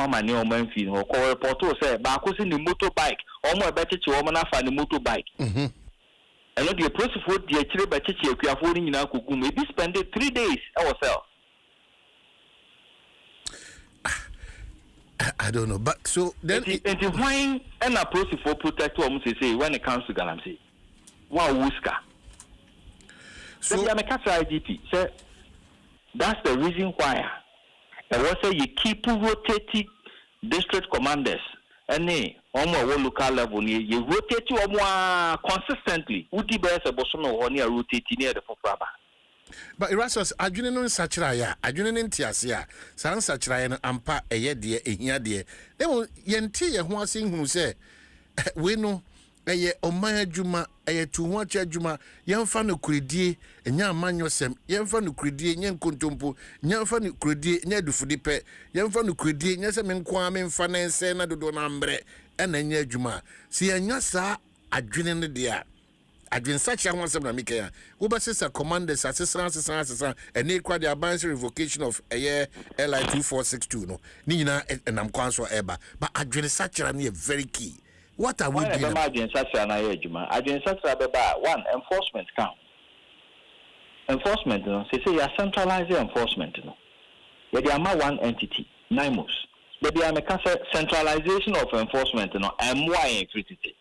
mama ni o man fi no ko report o say ba ko si ni motorbike o mo be cheche o mo na fa ni motorbike and the process for the actually by cheche akuafo ni nyina kogu me be spend 3 days ourselves. I don't know, but so then it when an approach for protect what say when it comes to Galamsey. Wow, Wuska. So I'm a IDP. So that's the reason why I was say you keep rotating district commanders and on more local level you rotate you more consistently. Would be best a bosono or near rotating near the Papa. But Erasmus, adwene no nsachira ya, adwene ne ntiase ya, san nsachira ya no ampa eye de ehia de. Dem yente ye ho ase hunu se we no eye oman adwuma eye tuho acha adwuma yemfa no kuredie enya amanyosem yemfa no kuredie nya nkontompo yemfa no kuredie nya dufudipe yemfa no kuredie nya se menko amemfa na nse na dodo na mbre ena nya adwuma si enya sa adwene ne de a adwin such a one sem na mika ya wo ba sesa commanders asesa and e kwa the advance revocation of a year LI 2462 no ni nyina enam kwanso eba but adwin such a na very key. What are we doing? Adwin such a na ejuma adwin such a beba one enforcement count enforcement no say you centralize enforcement no we dey am one entity NIMOS we dey am centralization of enforcement no MY critical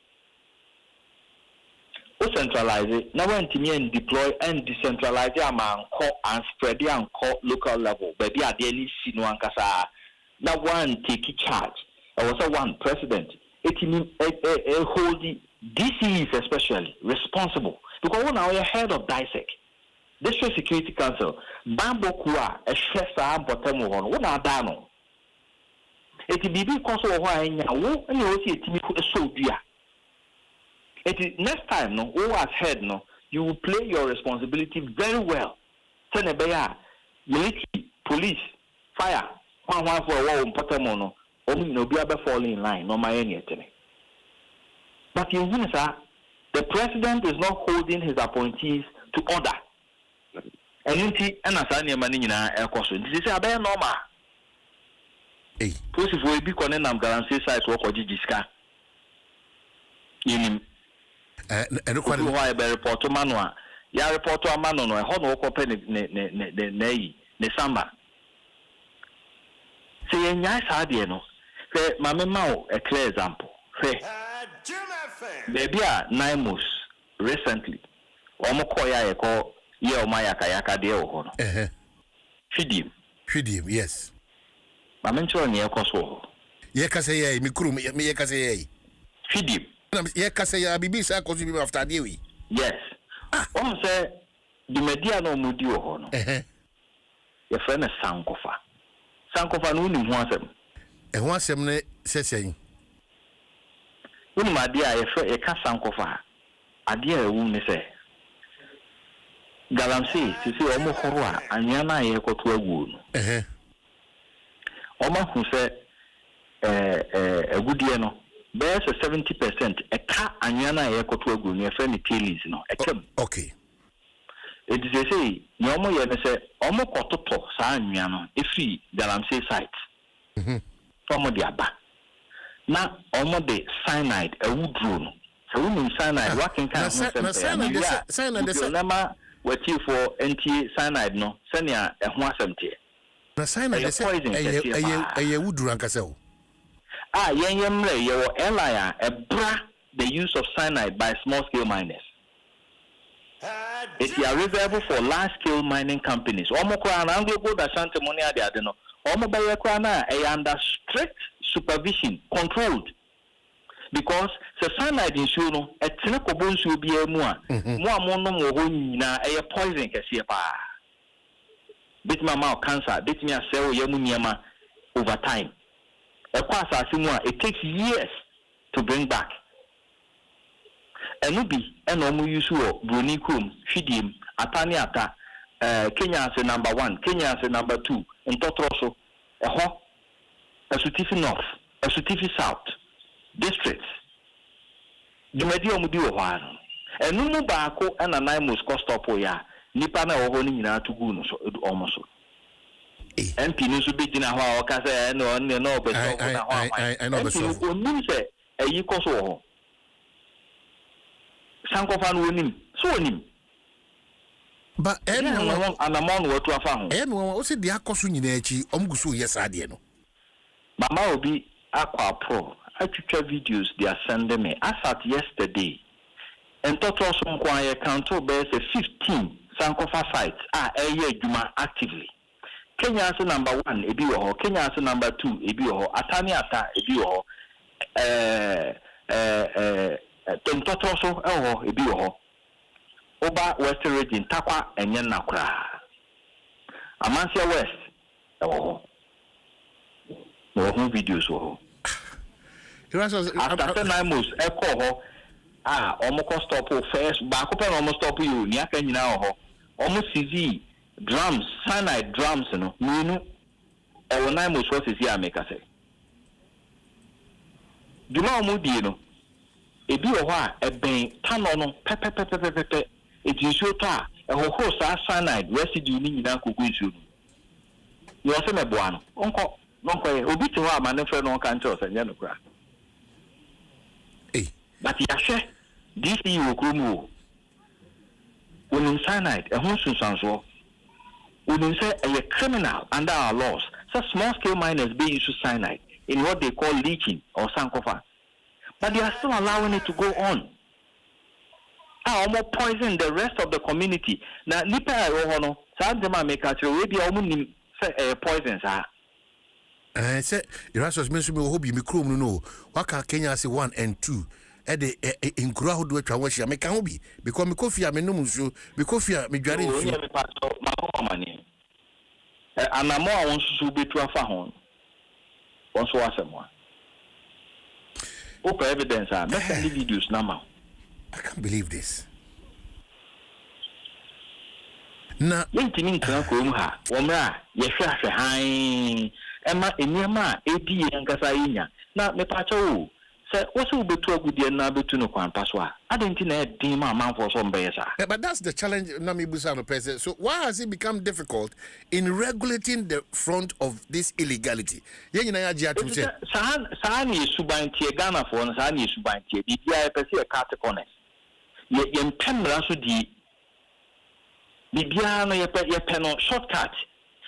centralize it. Now when to deploy and decentralize and spread it and local level. But they are daily seen one kasa. Now one take charge. I was a one president. It means a holding DCs especially responsible because when I head of DISEC, District Security Council, Bambo Kua, a Shesa Bottom one, what are done? It be because of why and you see it to so dear. Next time, no, who has heard, no, you will play your responsibility very well. Tenebea, military, police, fire, one for a war, Potamono, only no be able to fall in line, no my anything. But in Windsor, the president is not holding his appointees to order. And you see, and as I am managing a question, this is a very normal. Hey, if we be connected, I'm guaranteed size work or Gigiska. And look why I report to Manua. Ya report to a man on a honor open ne samba. Say a nice idea, no. Say, Mamma Mao, a clear example. Say, baby, NIMOS recently. Omokoya, I call Yeo Maya Kayaka deo. Feed him, yes. Mamma near Kosovo. Yekasay, Mikrum, Yekasay. Feed him. Yekasay, Bibisa, Kosi after Dewi. Yes. One say, the media no mudio hono. Your friend is Sankofa. Sankofa no ni hwasem. E hwasem ne sesey. Uni ma dia e ka Sankofa. Adia e wu ne se. Galamsey sisi omo horo a anya na ye koto agu no. Omo hu se agudie no. There's a 70% a car anyana ye koto agu no e friend tailings no. Okay. It is a say, no more you say, almost kototo, Sanyano, if he Galamsey site. Almost the Abba. Now, almost the cyanide, a wood room. So, women cyanide, working kind of cyanide, the number what you for anti cyanide, no, Sanya, a 170. The cyanide, a wood rankasel. Ah, young your ally, a bra, the use of cyanide by small scale miners. It's available for large-scale mining companies. Omokwana Anglo da Santa Monia de Adeno. Omobayakwana under strict supervision, controlled. Because the cyanide in Shuno, a Tinakobons will be a more mono na a poison casiapa. Bit my mouth cancer, bit me a cell yamuniama over time. A quasa simua, it takes years to bring back. Enubi enomu yusuo bronikum fidim ataniata Kenya as number 1 Kenya as number 2 ntotroso eho Esutifi North Esutifi South districts the media omudi ohano enumu baako ana NIMOS cost up ya nipa na oho ni nyina tugu no so almost MP no so be gina ho o ka say no be so na ho I know be so onim say eyi ko so ho sankofa no onim so onim but anyone anamon wo to afa ho anyone o se dia koso nyina achi omguso yes ade no mama obi akwa pro atwitwa videos they are sending me as at yesterday and total so nkwa ye count be say 15 sankofa sites eye adwuma actively Kenya as number 1 ebi wo ho Kenya as number 2 ebi wo ho atani ata ebi wo ho total so ho ebi wo ho oba west region takwa enye nakura Amansia west wo no videos wo after 9 months echo ho omo stop first back up and almost stop you ni aka nyina ho almost CZ drums cyanide drums no minu e won 9 months what is here make say duma omo die no ebi wo ho a eben tano no pepe etinsuo to a e ho sa cyanide residue ni nyina kogu nsuo no yo se meboa no onko obi te ho a manefre no kan cho se nya no kra but yahwe DC okromu when cyanide a hon sunsanso when say a criminal under our laws so small scale miners being used cyanide in what they call leaching or sankofa but they are still allowing it to go on almost poison the rest of the community na nipa ho no sa dem make actually we be nim say poison sa say Erasmus me so me ho bi me krom no waka Kenya say 1 and 2 ede inkura ho do atwa wo hia me kan ho bi because me kofi a me num nso me kofi a me dware nso me pato ma ho mani anamo a won susu betu afa ho won so asemo open evidence me send videos na ma I can't believe this na yentimi nkan ko mu ha wo mra ye hwehwe han ema eniema edi yankasa yinya na me pato what's betu agudie na betu no kwampa so a adenti na edin ma manfo so mbeyesa but that's the challenge na me busa no president so why has it become difficult in regulating the front of this illegality ye nyina ya gia to say sa na yesubantie Ghana for no sa na yesubantie bibia e pese e cut corners ye mpemra so di bibia no ye pe no shortcut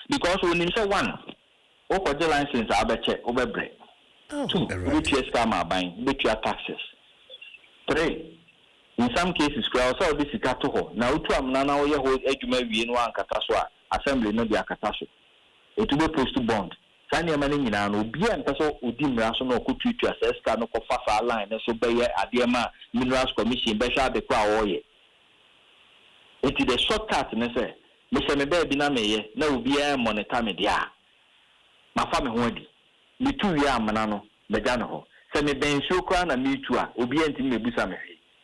because we nim say one o ko the license abeche obebre 2, which scam are buying, which are taxes. 3, in some cases, we also this is ho. Now, to am now we hold ejuma we no ankataswa assembly no dia kataso. It will be post to bond. Sani mani nyina no bia ntaso odi mra so no kutu tu aseska no ko fafa line so beye adema minerals commission be sha de kwa oye. It is the shortcut ne say me se me be bi na meye na obi e monitor me dia. Ma fa me ho adi. Me tu ya amana no be ja no ho se me ben so kwa na me tu a obi enti me busa me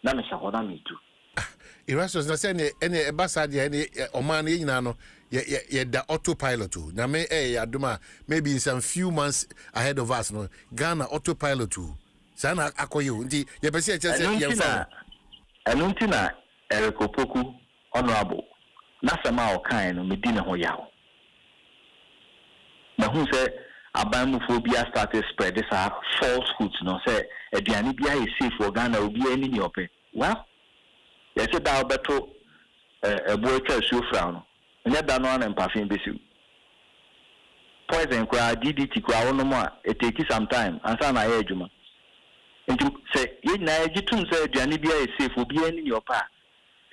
na me sha ho na me tu Erasmus na say ene e basa de ene oman ye nyina no ye da autopilot na me adoma maybe in some few months ahead of us no Ghana autopilot sana akoye nti ye be se che ye fa enunti na Erikopoku honorable na sama o kan no me di ne ho yawo na hu se abamuphobia started spread this falsehoods no say aduane bia is safe for Ghana obi ani ni ope well yes da obeto boy twa su fra no nya da no an empafin besiu poison kwa DDT kwa wono mo a it take some time ansa na ya adwuma nti say ye na agitum say aduane bia is safe obi ani ni opa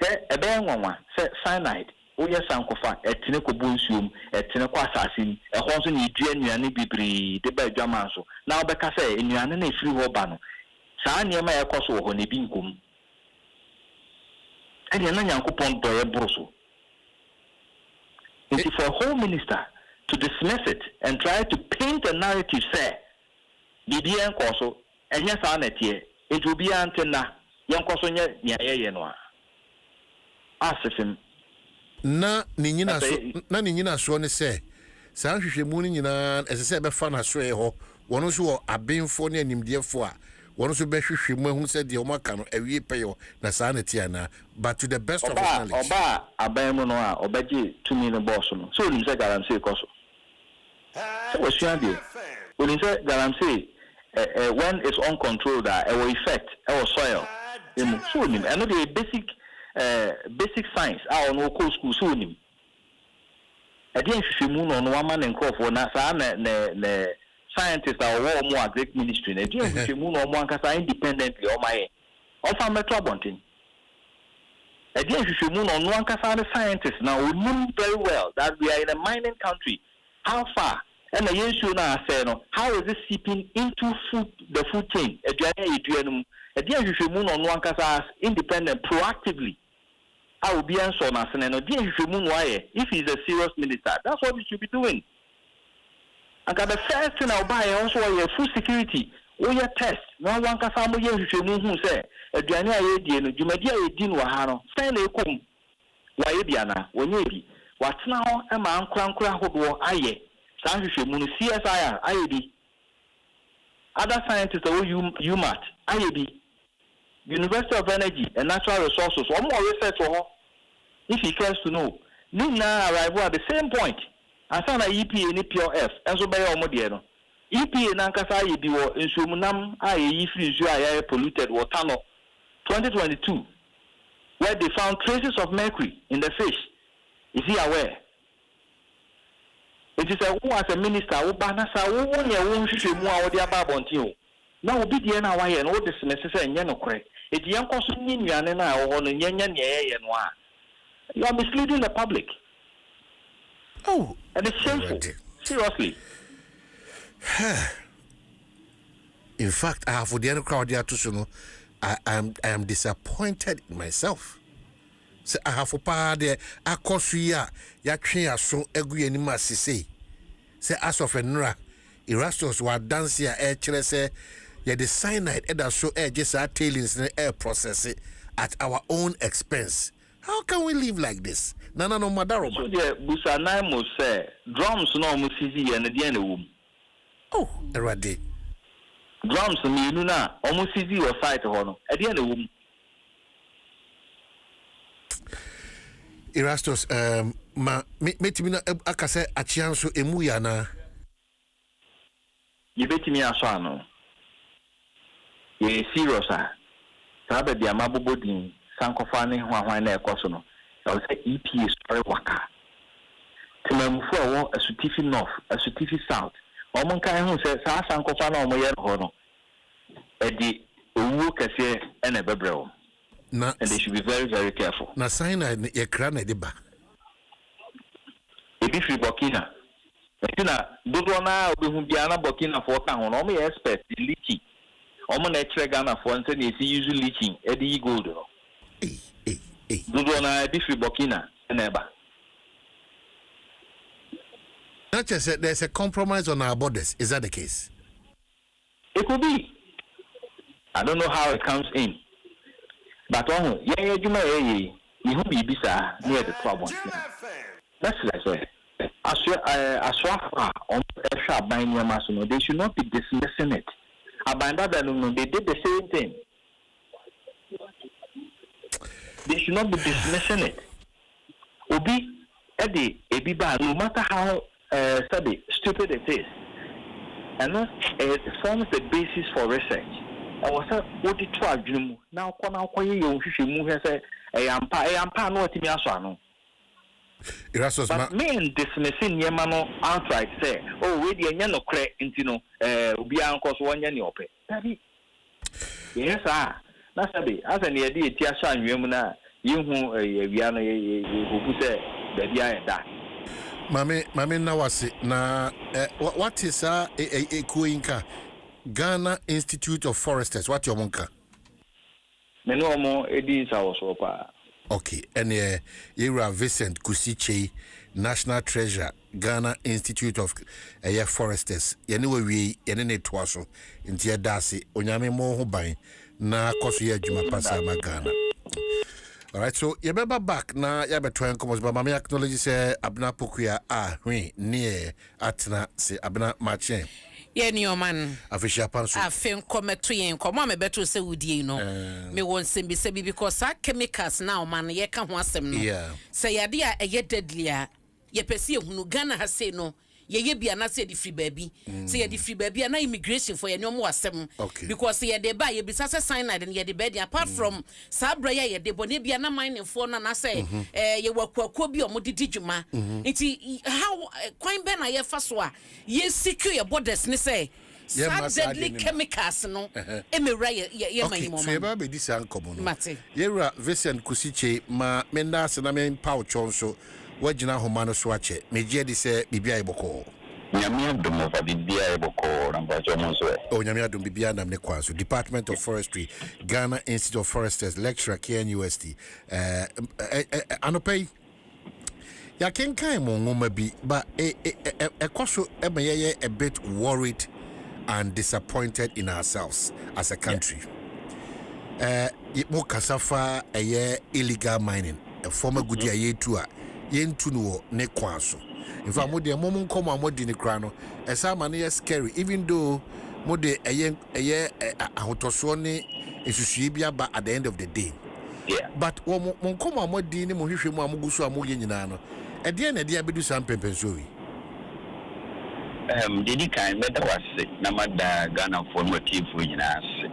say ebe nwanwa say cyanide oye sankofa etine ko bonsuom etine ko asasim ehon so ni dua nuane bibiri de ba adwama so na obeka say nuane na efiri ho ba no saa niema ye koso ho ne bi nkom ene na nyankopon do ye broso it is for a whole minister to dismiss it and try to paint a narrative say bibia nkoso enye saa na tie ejubi antena ye nkoso nye nya ye no a asefim na ni nyina so ne se saa hwehwemu ni nyina esese be fa na so e ho wono so wo abenfo ne animdiefo a wono so be hwehwemu hu se de o maka no awie peyo na saa na tia na but to the best of knowledge oba aban mu no a obaje tumi ne boss no so ni se guarantee koso So what's your idea? When you say that I'm saying when it's uncontrolled, it will affect our soil. So I know the basic science. I know school so nim. I didn't see moon on one man and call for NASA ne scientists are war more great ministry. I didn't see moon on one because independently on my off I'm a trouble. I didn't see moon on one because scientists now we know very well that we are in a mining country. How far? And the issue now say no, how is it seeping into the food chain? A dear you moon on one case independent proactively. I will be answering us and if he's a serious minister, that's what he should be doing. And the first thing I'll buy also a food security. Oh yeah, test. No one can find you should move who say a Diana Yadian, you may be a din wahano, stand a cum. Why Diana, when you be what's now a man crank aye. Sanction Moon CSIR, IAB. Other scientists are UMAT, IAB. University of Energy and Natural Resources, one more research for her. If he cares to know. Nina arrival at the same point. As an EPA and POF, and so by Omodiano. EPA and Ankasa IAB in Sumunam, IAE free polluted water 2022, where they found traces of mercury in the fish. Is he aware? It is who as a minister who banasa who won your own shoe more or the above on you. Now be the NY and all this necessary and yano correct. It's young person in Yanana or on the Yan and you are misleading the public. Oh, and it's shameful. Seriously. In fact, I have for the crowd here to I am disappointed in myself. Se ahafo pa de akosuya ya twen aso egu yanima sisi se asofenra Erastus wa dance ya kire se ya the cyanide eda so just our tailings in air process it at our own expense. How can we live like this? Nana no madaro. So the busanai mo say drums no mo sisi ya na dia na wom. Oh, erade. Drums mi nu na omo sisi o site ho no e dia na wom. Erastus, metimina akase achianso emu ya na. Yebetimi aso ano. Ye serious ah. Sabe dia mabobodin sankofa ne hwanhwan na ekoso no. I will say EPA story waka. Temamfu awo asutifi north, asutifi south. Omo kan hu se sa sankofa na omo ye ho no. E di owu kase ene bebrewo. And they should be very, very careful. Na sign a crane de ba. If you Burkina, Dudwana, Biana Burkina for town, only expert leaking. Omo natural Ghana for instance, is usually leaking Eddie Gold. Dudwana, if you Burkina, and ever. Not just said there's a compromise on our borders. Is that the case? It could be. I don't know how it comes in. But yeah, you may be bisa near the problem. That's like say. As on extra buying your mason, they should not be dismissing it. They did the same thing. They should not be dismissing it. Obi Eddie Ebiba, no matter how stupid it is, and it forms the basis for research. I was what the 12 now you say I no timi aso no. But men dismissing yemano outright say oh we dey nya no kre nti no obi anko so wonya ne ope. Tabi. Yes ah. Na sabi as an ye dey eti aso anwem na yehu awia no ye hobu say da bia e da. Mame na wase na what is kuinka Ghana Institute of Foresters. What your monka? Meno mo edi sa wosopa. Okay, and you're Vincent Kusiche, National Treasurer, Ghana Institute of Foresters. Anyway, we ene twaso intia dasi onyame mo ho ban na koso ye adwuma pasa ma Ghana. All right, so you remember back na ya betwen komos ba mama acknowledge say abna pokuya hwe ne atna se abna mache. Ye ni oman afisha panso afen kometo yen komo me beto se wudie no me won sembi se bi because chemicals na oman ye ka ho asem no yeah say yade a eye deadly a ye pese ehunu Ghana ha say no ye bia na say the free baby say the free baby na immigration for ye no mo asem because ye dey buy ye bisa say sign and ye dey bed apart from sabra ye dey bone bia na mine for na say ye wakwakwo bi omodidi dwuma nti how kwan be na ye fa so a ye secure your borders ni say deadly chemicals no emira ye mahimo so ye ba be di san komo no yewra Vincent Kusiche ma menda se na men paw chonso wagina homa no so ache megie di se bibia iboko nyame adom of bibia iboko namba chomo so nyame adom bibia nam ne kwaso Department of Forestry Ghana Institute of Foresters lecturer KNUST anopai ya kenkan mo ngoma bi ba ekoso emeye a bit worried and disappointed in ourselves as a country. Mo kasafa illegal mining. A former good year to a yentu no ne kwaso. In fact, mo de mo come amodi ne krano. Esa mane scary even though mo de ahotoso ne esusu bia ba at the end of the day. Yeah. But mo come amodi ne mo hwehwe mo amuguso amoye nyina no. E de na de abedu sam pempensowi. Didi kan better was na mada Ghana for motive for nyina ase.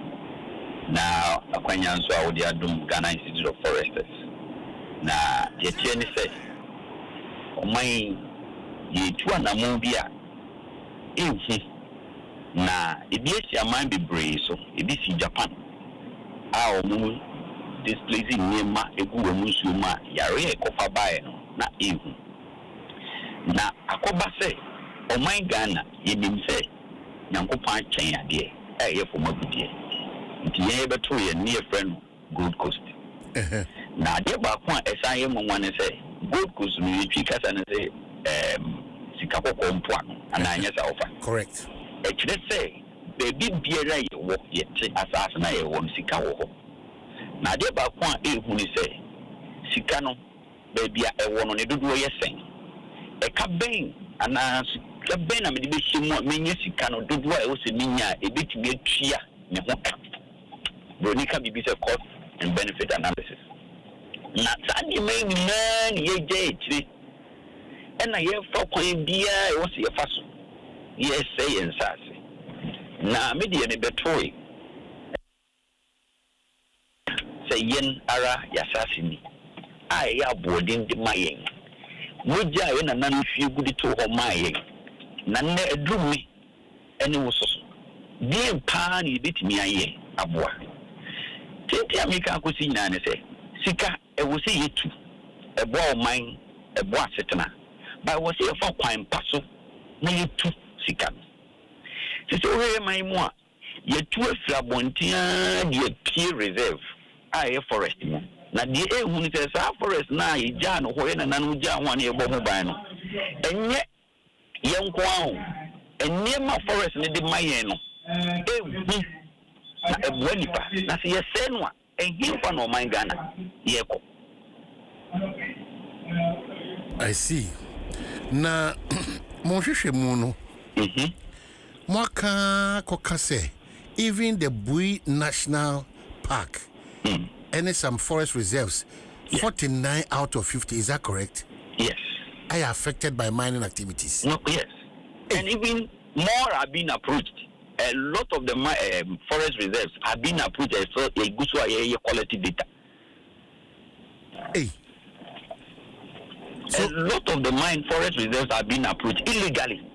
Na akwanya nso a wodi Adom Ghana Institute of Foresters. Na ye tie ni say omai ye tu anamu bia ehu na ebi esi aman bebree so ebi si Japan a omu displacing nema egu omu nsuo ma yare ekofa bae no na ehu na akoba say oman Ghana yenim say nyankopan twen ade ye for magudie nti ye beto ye near friend Gold Coast na ade ba ko esan ye monwa ne say Gold Coast no yitwi kasa ne say sika kokko mpoano ana anya sa ofa correct e kire say baby biara ye wo ye te asase na ye wo sika wo ho na ade ba ko ehu ni say sika no baby a e wo no ne dodo ye sen e ka ben ana ka ben na me de be himu menye sika no dodo a e wo se minya e betimi atua ne ho ka bronika bibi say cost and benefit analysis na sadi me man ye je etire ena ye fa kwan bia e wo se ye fa so ye say ensase na me de ne betoy say yen ara yasase ni a ye abodin de mayen moja ye na nan fi gudi to ho mayen na ne edrumi ene wo so bien pa ni betimi aye aboa tete amika akosi nyina ne say sika e wo se yetu ebo oman ebo asetena ba wo se ye fa kwan paso na yetu sika sisi ohe man mu a yetu afira bontia de pie reserve a ye forest mu na de ehu ni se sa forest na ye ja no ho ye na nanu ja ho na ye bo ho ban no enye ye nko ahu enye ma forest ni de mayen no ehu na ebu nipa na se ye se no a ehin kwa no man Ghana ye ko I see na mo hwehwe mu no Mwaka kokase even the Bui National Park and some forest reserves 49 out of 50 is that correct? Yes. Are affected by mining activities? No, yes. And even more are being approved. A lot of the forest reserves have been approved as a good quality data. Hey. So a lot of the mine forest reserves have been approved illegally.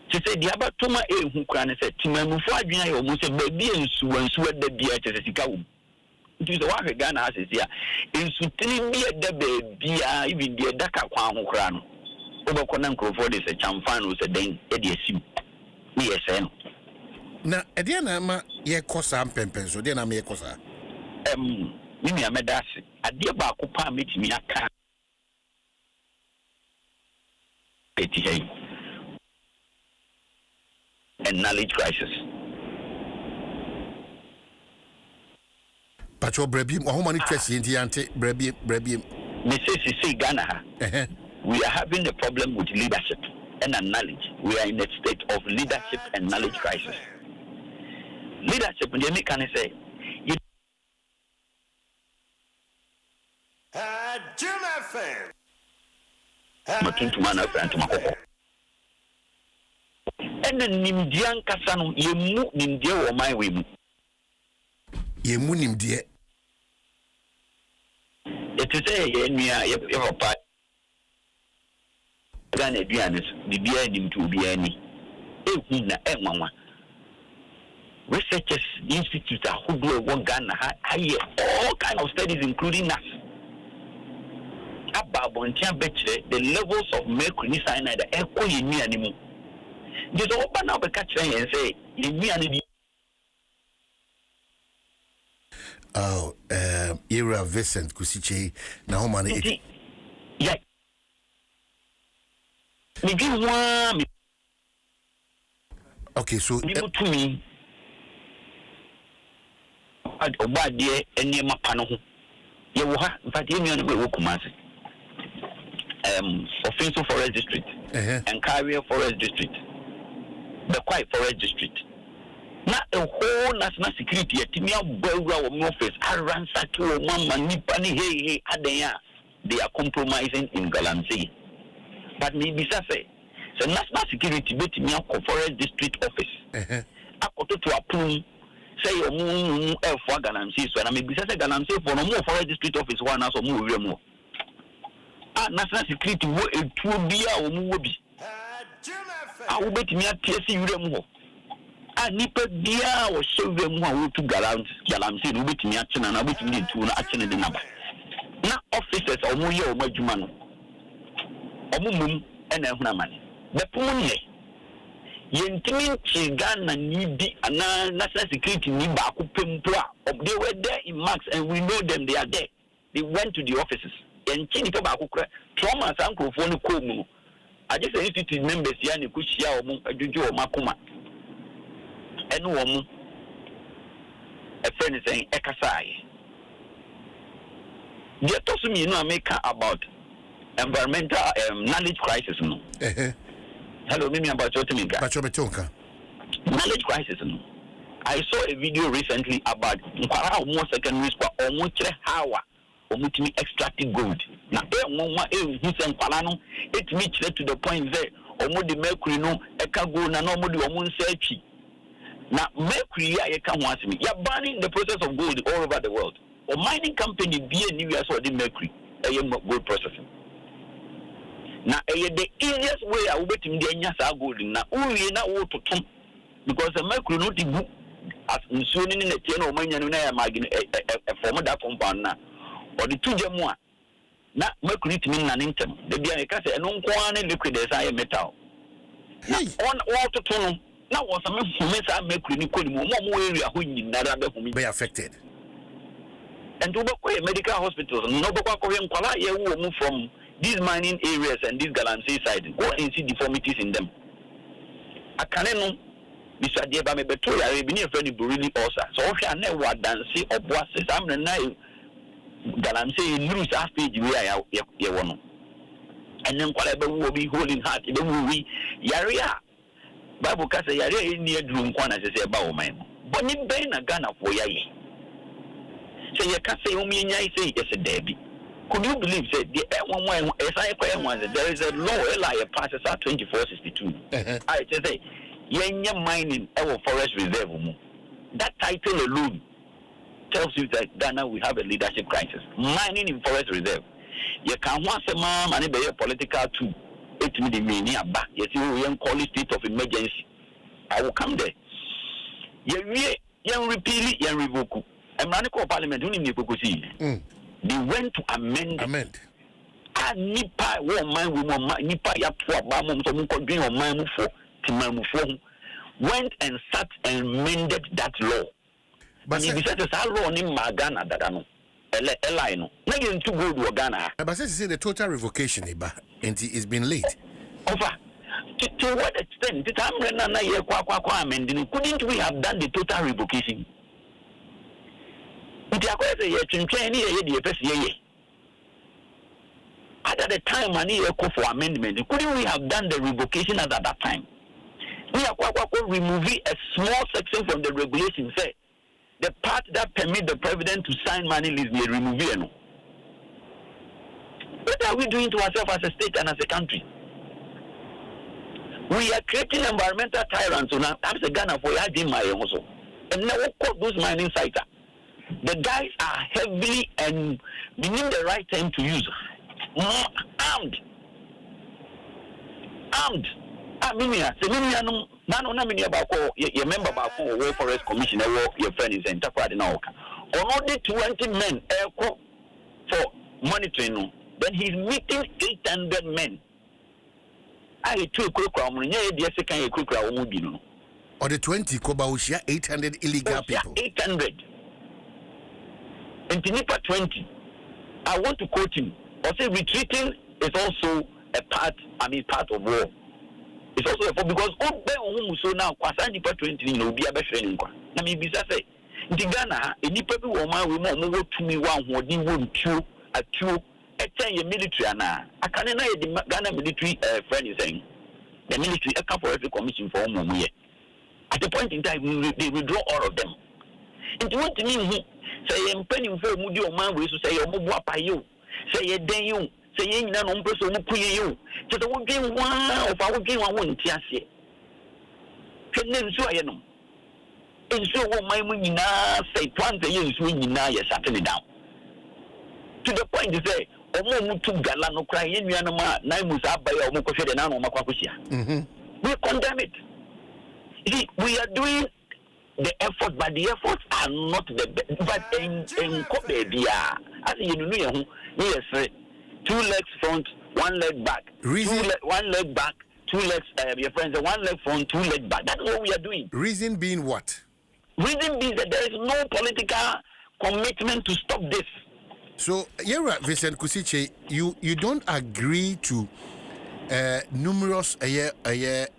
She said the abatoma who can say Timamufo adwina ye omo say baby ensu da bia che sika wo. Nti so wa Ghana as here ensu tini bia da bia even the daka kwan ho kra no. Obekọ na nkrofo de se chamfan wo se den e de asim. Ni yese no. Na e de na ma ye kosa mpempenso de na ma ye kosa. Mimi amedasi ade ba ko pa metimi aka. Eti and knowledge crisis. Pacho Brebim, or many question in the ante Brebim. Mrs. Ghana, we are having a problem with leadership and knowledge. We are in a state of leadership and knowledge crisis. Leadership, you can say, Jim FM. Matuntuma na front makoko. Ene nimdia nkasa no yemu nimdia wo man we mu. Yemu nimdia. It is a nua ye papa. Gana aduane so bibia nim to bibia ni. Ehu na enwanwa. Researchers institute ahodo won Ghana haye all kind of studies including us. About the levels of mercury cyanide echo in me animal. Just open up a catch and say, in me and oh, Era Vincent Kusiche, Nahomani. Yeah. Me give one. Okay, so to me. Oba deɛ enema pa no ho ye wo ha mfa deɛ nua no be wo Kumasi Offensive Forest District and Carrier Forest District the Kwai Forest District na a whole national security yetimi abawura wo office ransack wo mama nipa ni hey adan they are compromising in Galamsey but maybe say national security betimi akọ Forest District office akoto to approve say your moon for Galamsey so na maybe say Galamsey for no more Forest District office one as o mu we mu national security wo etuo bia o mu wo bi wo betimi atiesi wure mu ho nipa bia wo hye mu a wo tu Galamsey no betimi atena na betimi etuo na atena de naba na officers o mu ye o madwuma no o mu mum na ehuna mane the pumunye yentimi Ghana nibi ana national security ni ba ko pempo a they were there in marks and we know them they are there they went to the offices yentini to ba ko kra trauma sankrofo no ko mu I just say institute members ya ne ko hia o mu adwudwo o makoma eno o mu a friend saying ekasai they told me America about environmental knowledge crisis no hello, Mimi about your knowledge crisis. I saw a video recently about more secondary school almost how omutimi extracting gold. Now, it reached to the point there, omudi mercury no, eka go na no mudi omun searchi. Now, mercury ya can watch me. You're banning the process of gold all over the world. A mining company be a new year so the mercury, gold processing. Now, the easiest way I will bet him the Nyasa gold now, only na water because the mercury not the book as soon in the chain of many a form of that compound now, or the two gemua. Now, mercury to mean an intem, the Bianca and unquan liquid as I metal. On water tunnel, now was a mess mercury could more area who need be affected. And to medical hospitals, no Korean Kuala, you move from these mining areas and these Galamsey sites, go and see deformities in them. I can't Mr. Diaba me beto ya be near friend Burili also. So if you never dance or bosses, I'm the night Galamsey lose half page where I want. And then whatever will be holding heart, it will be Yaria. Bible Casa Yaria near Drum Kwana say about man. But in Bain a Ghana for Yai. So you can't say, say it's a Debbie. Could you believe that there is a law LIA passes at 2462? I say, Yenya mining our forest reserve. That title alone tells you that Ghana will have a leadership crisis. Mining in forest reserve. You can once a man and a political too. It may mean back. Yes, you call it state of emergency. I will come there. You repeal it, you revoke. I'm running for parliament. They went to amend. Nipa nipa ya went and sat and amended that law. But if it is a law in Magana that no. Elino. Nothing too good to Ghana. But since the total revocation, and it's been late. Over. To what extent? The time couldn't we have done the total revocation? At the time, I need a call for amendment. Couldn't we have done the revocation at that time? We are removing a small section from the regulation. Say the part that permit the president to sign money list may remove it. But are we doing to ourselves as a state and as a country? We are creating environmental tyrants. So now, I'm the Ghana for my also. And now, what call those mining sites? The guys are heavily and within the right time to use armed. I mean, no about your member about World Forest Commission, your friend is enterprise now. Only 20 men for monitoring. Then he's meeting 800 men. I took a crowd, or the 20 Kobaushia, 800 illegal people. 800. And Tinipa 20. I want to quote him. I say retreating is also a part of war. It's also a because so now Nipa 20 will be a better training. I mean, say in Ghana, a Nipa woman will move to me one who won't two a 10 military. I can't deny the Ghana military friend is saying the military account for every commission for one year. At the point in time, they withdraw all of them. And what to me, say, I'm penning for Moody or man, we say, oh, Moppa, you say, a day you say, no one person who queer you. Just a one game one of our game, I won't tell you. Can then so I know. And so, what my winning say, 20 years winning now, you're shutting down. To the point to say, oh, to Galano cry in Yanama, Naimus up by our Mokosha and Nano Makakusia. We condemn it. See, we are doing the effort, but the efforts are not the best. But in Kobebia, as you know, yes, 2 legs front, 1 leg back. One leg back, 2 legs, your friends, 1 leg front, 2 leg back. That's what we are doing. Reason being what? Reason being that there is no political commitment to stop this. So, Yera Vincent Kusiche, you don't agree to numerous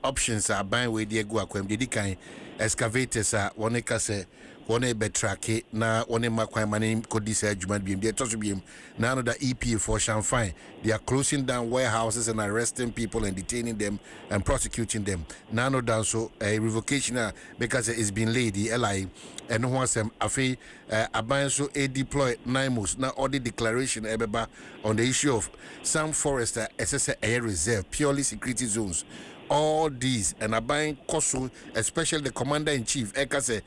options are buying with the Guaquem, the kind excavators are one case, one betrake, now one makwa money could decide you might be there to be now the EP for Shanfine. They are closing down warehouses and arresting people and detaining them and prosecuting them. Nano down so a revocation because it's been laid the LI and once afi aban so a deploy NIMOS now all the declaration ebeba on the issue of some forest SSA air reserve purely security zones. All these and aban koso especially the commander in chief ekase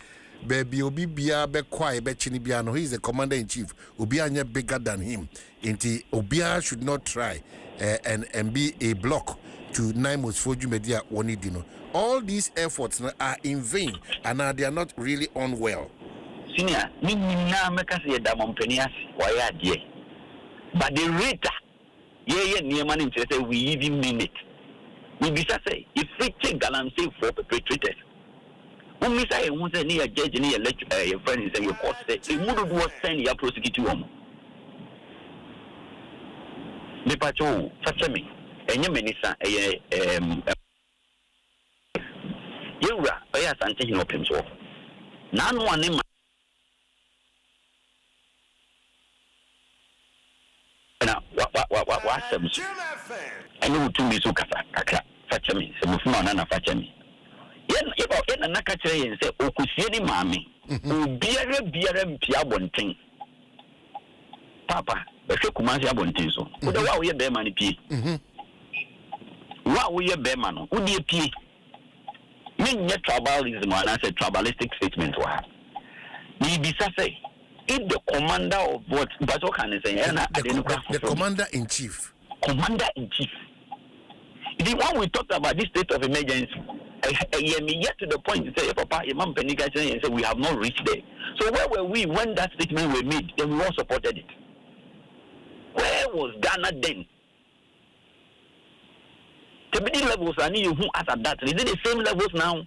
baby obi bia be kwai be chini bia no he is the commander in chief obi anya bigger than him inti obia should not try and be a block to NIMOS for Jumedia Onidino. All these efforts are in vain and they are not really on well. Senior, na meka say da mompanias why dear. But the rate near man interested we even mean it. We be say if we take galamsey for perpetrators. When we say who say near judge near your friend is your court say it would was send your prosecutor home. The patrol such me and your minister Yura, I have something of himself. None one in my now what I know to me so kaka fetch me so mufuma na fetch me yen na naka kire yen say okusie ni maami biara mpia bonten papa be hwe kumansi abonten so wo da wa wo ye be ma ni pie wa wo ye be ma no wo die pie me tribalism and I said tribalistic statement wa ni bisa say if the commander of what can I say the commander in chief the one we talked about this state of emergency yet to the point to say papa imam penika saying we have not reached there. So where were we when that statement was made? Then we all supported it. Where was Ghana then? The levels are new who as at that. Is it the same levels now?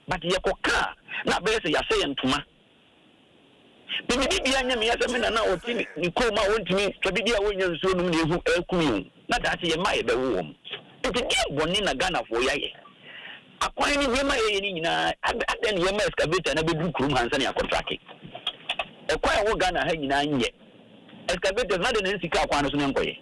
But yakoka na be say saying tuma. Bibi anya me yasa me na na otimi ni koma wontimi tabidi a wonya nsuo num ne hu ekumi na that ye mai be wo wom. It game bonni na Ghana for yaye. Akwan ni yema ye ni nyina aden yema excavator na be du kurum hansa ne akontrake. Ekwan wo Ghana ha nyina nye. Excavators na de nsika akwan no so nkoye.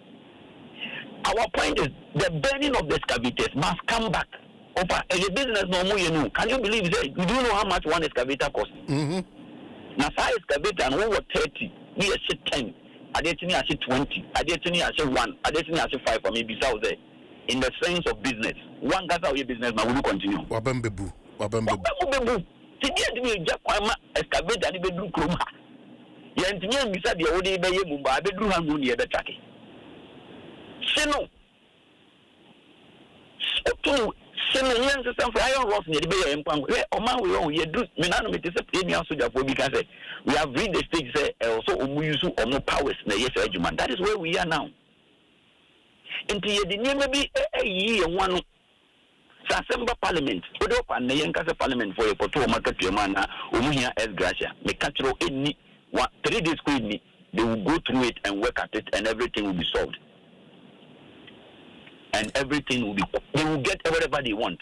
Our point is the burning of the excavators must come back. Over a business no more you know. Can you believe that? You do know how much one excavator costs? Now 5 excavator and over 30 years 10 adetini ase 20, adetini ase 1, adetini ase 5 or maybe so there. In the sense of business, one gets out your business now will continue. Wabambebu. Today we just kwama excavate and bedroom kroma. Yentini mi sa de odi be ye mumba bedroom hangu ni e betake. Seno. So seno yen se san for iron rods ni de be ye mpango. We o man we on ye do me na no me te se premier soldier for because we have reached the stage say also omu use omu powers na yes adwuma. That is where we are now. Into ye the name be a year one Assembly Parliament. Odo pa na yen kase Parliament for a poto market yamana umuhia S gracia. Me catro any 3 days ko ni they will go through it and work at it and everything will be solved. And everything will be they will get whatever they want.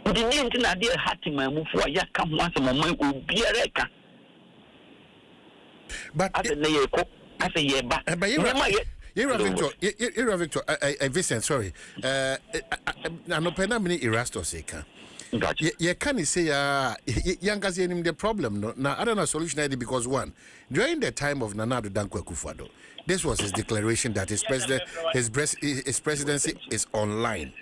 The name tin ade hati ma mu fo ya ka ho asem mo obiara ka. But as na ye ko as ye ba. Victor, Vincent, sorry. No pena mini Erastus eka. Gotcha. You can't say youngers in the problem. No, now I don't know solution idea because one, during the time of Nana Addo Dankwa Akufo-Addo, this was his declaration that his presidency is online.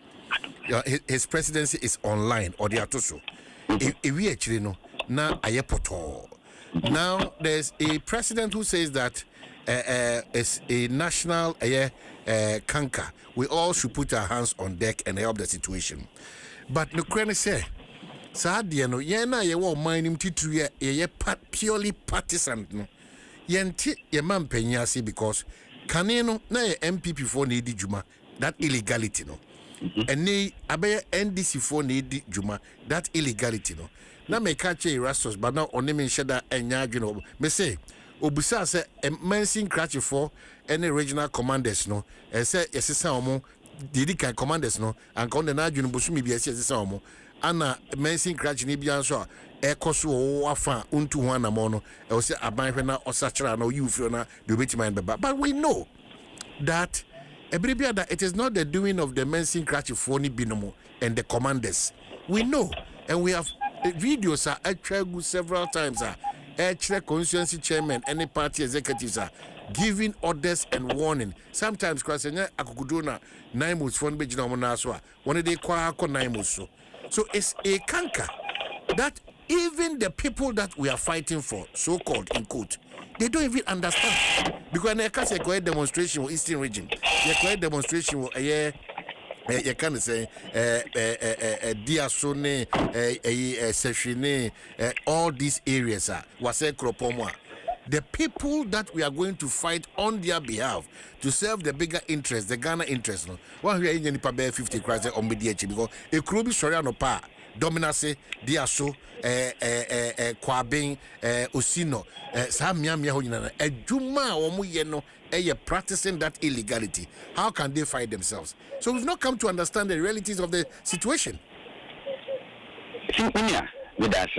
His presidency is online or the atoso. If we actually know now ayepoto. Now there's a president who says that it's a national canker. We all should put our hands on deck and help the situation. But the Ukraine say, Sadia no, yena ye wo mining titru ye purely partisan no. Yenti ye man penyasi because kaneno na ye MPP for need juma that illegality no. And ne abe NDC for need juma that illegality no. Na me catch Erastus but now on me sheda enya adweno me say obusa say mensing cratch for any regional commanders no say yesesa omo didi kan commanders no and kon na adweno bosumi bi yesesa omo ana mensing cratch ni bia so ekoso wo afa untu ho anamo no e say aban hwe na osachira na you feel na the betima beba. But we know that that it is not the doing of the mensing cratch for ni binomo and the commanders. We know and we have videos are actually several times constituency chairman, any party executives are giving orders and warning. Sometimes kwasenya akukuduna naimus phone be jina monaswa. One day kwa ako naimus so it's a canker that even the people that we are fighting for, so called in quote, they don't even understand. Because I can't say go demonstration with Eastern region. You go demonstration with you can say Diasone, Seshine, all these areas are Wase Kropomwa. The people that we are going to fight on their behalf to serve the bigger interest, the Ghana interest. No, one we are in Nipa 50 crowds on media because a crew be sorry no pa dominance Diaso, Kwabing, Osino, Samia Miahuna, a Juma or Muyeno. Practicing that illegality. How can they fight themselves? So we've not come to understand the realities of the situation. With us,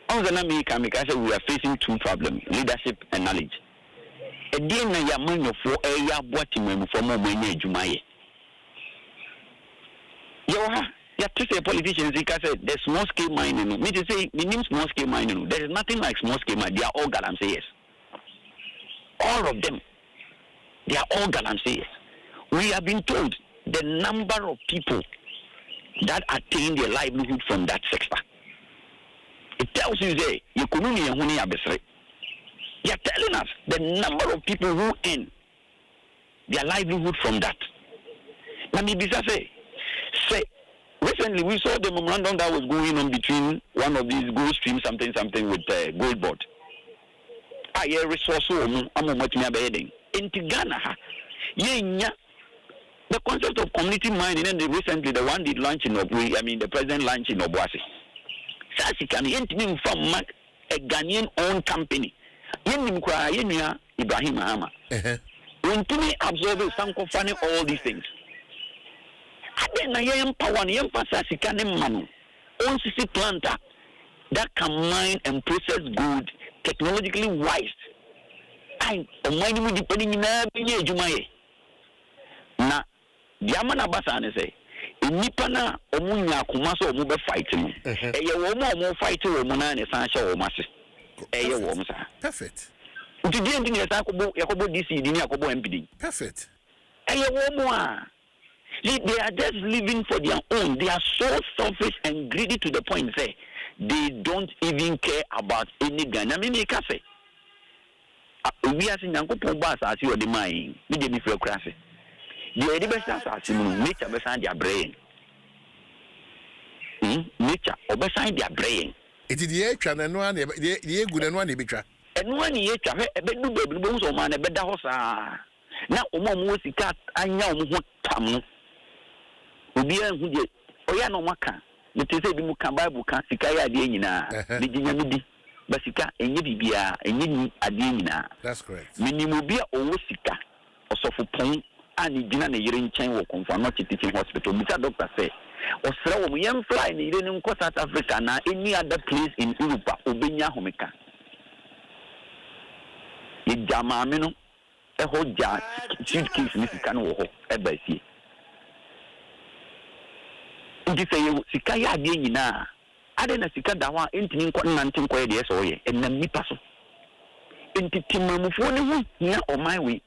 on the Namika, we are facing two problems: leadership and knowledge. A day na ya money for a ya boating for more money Jumaye. Yoha, ya to say politicians because there's small scale mining. Me to say the name small scale mining. There is nothing like small scale mining. They are all Galamseyers. All of them. They are all Galamseyers. We have been told the number of people that attain their livelihood from that sector. It tells you there, you couldn't hear when you are telling us the number of people who earn their livelihood from that. Now, say, recently we saw the memorandum that was going on between one of these gold stream something with Gold Board. I hear resource I'm much near bedding. In Ghana, the concept of community mining and recently the one did launch in the president launched in Obuasi. Sasi can yen from a Ghanaian owned company. Yen Ibrahim Ahama. When to me absorb Sanko Fani all these things. Then I am power yen Sasi can manu. Own CC planter that can mine and process gold technologically wise. I mining with depending in a Jumaye. Na Diamana Basane say, in Nipana, Omunya Kumaso Mube fighting. A woman more fighting woman and essential masses. A woman. Perfect. Today, Yakobo DC, Yakobo MPD. Perfect. They are just living for their own. They are so selfish and greedy to the point say they don't even care about any Ghana. I mean, they can say, we are seeing Uncle Pombas as you are the mind. We didn't feel crazy. The best as nature beside their brain. Nature or beside their brain. It is the action and one, the good and one, the and 1 year, a bed bones or man, a bed house. Now, was the cat, I know what come. Ubia who did Oyano Maka, the Tese Bible can Sikaya Dienina, the Jinamidi, Basika, and Yibia, and Yin Adina. That's correct. Minimubia or Sika, or Sofopon, and Jina Yerin Chain will confirm not teaching hospital, Mr. Doctor say. Or so we am flying in South Africa, now any other place in Europe, Ubina Homeka. Yamamino, a whole jar, suitcase, Mrs. Cano, a Bessie. Nti sɛ sika yɛ adeɛ nyinaa ade na sika da hɔ a ntumi nkɔnante nkɔyɛ deɛ sɛ ɔyɛ ɛnam nipa so nti timamufoɔ ne ho hia ɔman wei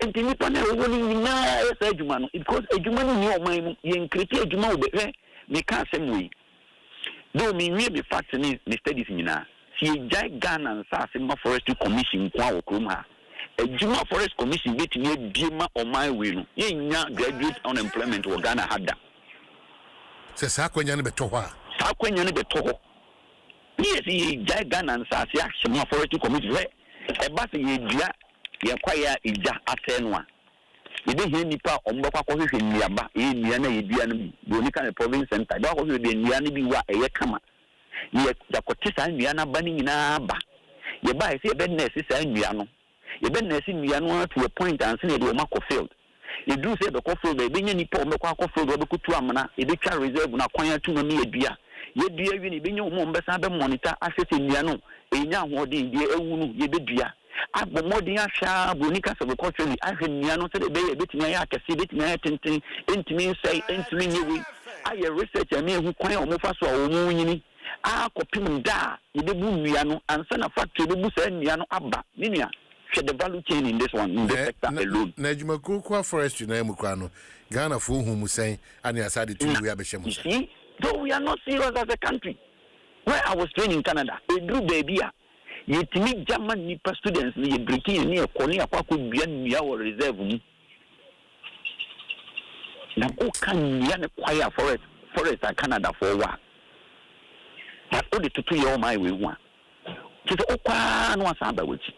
nti nipa na ɛwɔ ne nyinaa yɛ sɛ adwuma no because adwuma no hia ɔman mu yɛnkreti adwuma wo bɛhwɛ meka asɛm wei though menwie me fact ne studies nyinaa sɛ yɛgyae Ghana nsase ma forestry commission nko a wɔ kurom ha adwuma forest commission bɛtumi abie ma ɔman wei no yɛnya graduate unemployment wɔ Ghana ha da says Saquanian Betoha. Saquanian Betoho. Yes, he died Ghana and Sasia, some authority committee. A bassy idea, Yaquaya Ija Asenwa. You didn't hear Nipa on Baka in Yaba, in Yana, Indian, Bonica province, and Tadako will be in Yanibiwa, a Yakama. Yet Yakotisa and Yana banning in Abba. You buy a bedness and Miano. You bedness in Miano to a point and send it to a Marco field. You do say the coffee, the Binian Nipo, the coffee, the Kutuamana, a big reserve, and acquire to me a beer. Ye dear, you be no more monitor, assess in Yano, a young wording, dear Unu, ye be dear. I've been more dear Sha, Bonicas of the country, I have Yano said a bay, a bit Nayaka, see bit Nayatin, into me say, into me. I research a man who quite almost or Moonini. Ah, copy da, you the boom Yano, and send a factory, the Busa and Yano Abba, Ninia. The value chain in this one, in this sector alone. Najima Kukwa Forestry Namukrano, Ghana for whom we say, and I said to we have a shame. See, though we are not serious as a country. Where I was trained in Canada, a drew baby. Yet meet German Nipa students near Britain near Korea, could be a our reserve. Now, who can you acquire forest at Canada for a while? I only to 2 years my way one. To the Oka no Samba which.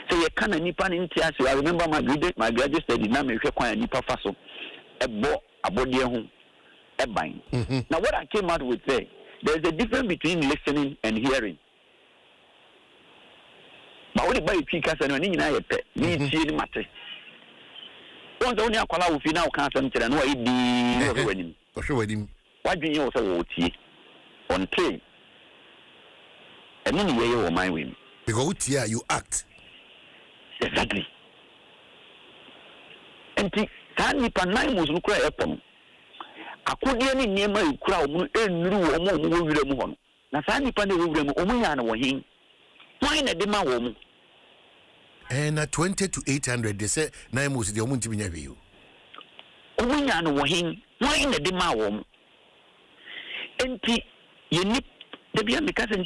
So you can't nipa into I remember my graduate study now me require nipa faso a body home a buying. Now what I came out with say there's a difference between listening and hearing. But only by speakers and when you need see the matter. Once only a call out now can't tell no ID wedding. Why do you also on train? And then you my win. Because here you act. Exactly. And Tani Panai was look at upon. I could any near my crowd and knew a more with them one. Nasani Pani will them Omiana or him. Why not the man? And at 20 to 800, they say Nine was the woman to be near you. Omiana or him. Why not the man? And you need to be a cousin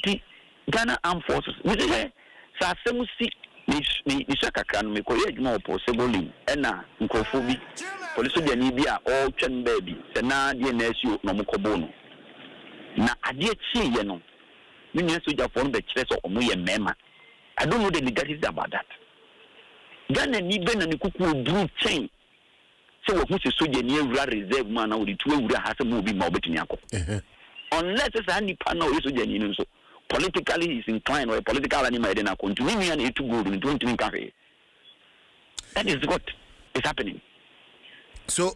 Ghana Armed Forces. We say, Sasamusi. Ni kakra no mekoye adwuma possible na nkofo bi police de ni bi a all twem baby se na de na asio no mkobo no na ade chi ye no me nua soja for no be kire so omo ye mema. I don't know the legalities about that. Ghana ni be na ni kuku dru chain so wo hu se soja ni ewura reserve man na wo de tu ewura ha se mo bi ma obetuni akọ unless say nipa na o soja ni no so politically is inclined or a political animal then continue and to go in 20 cafe. That is what is happening. So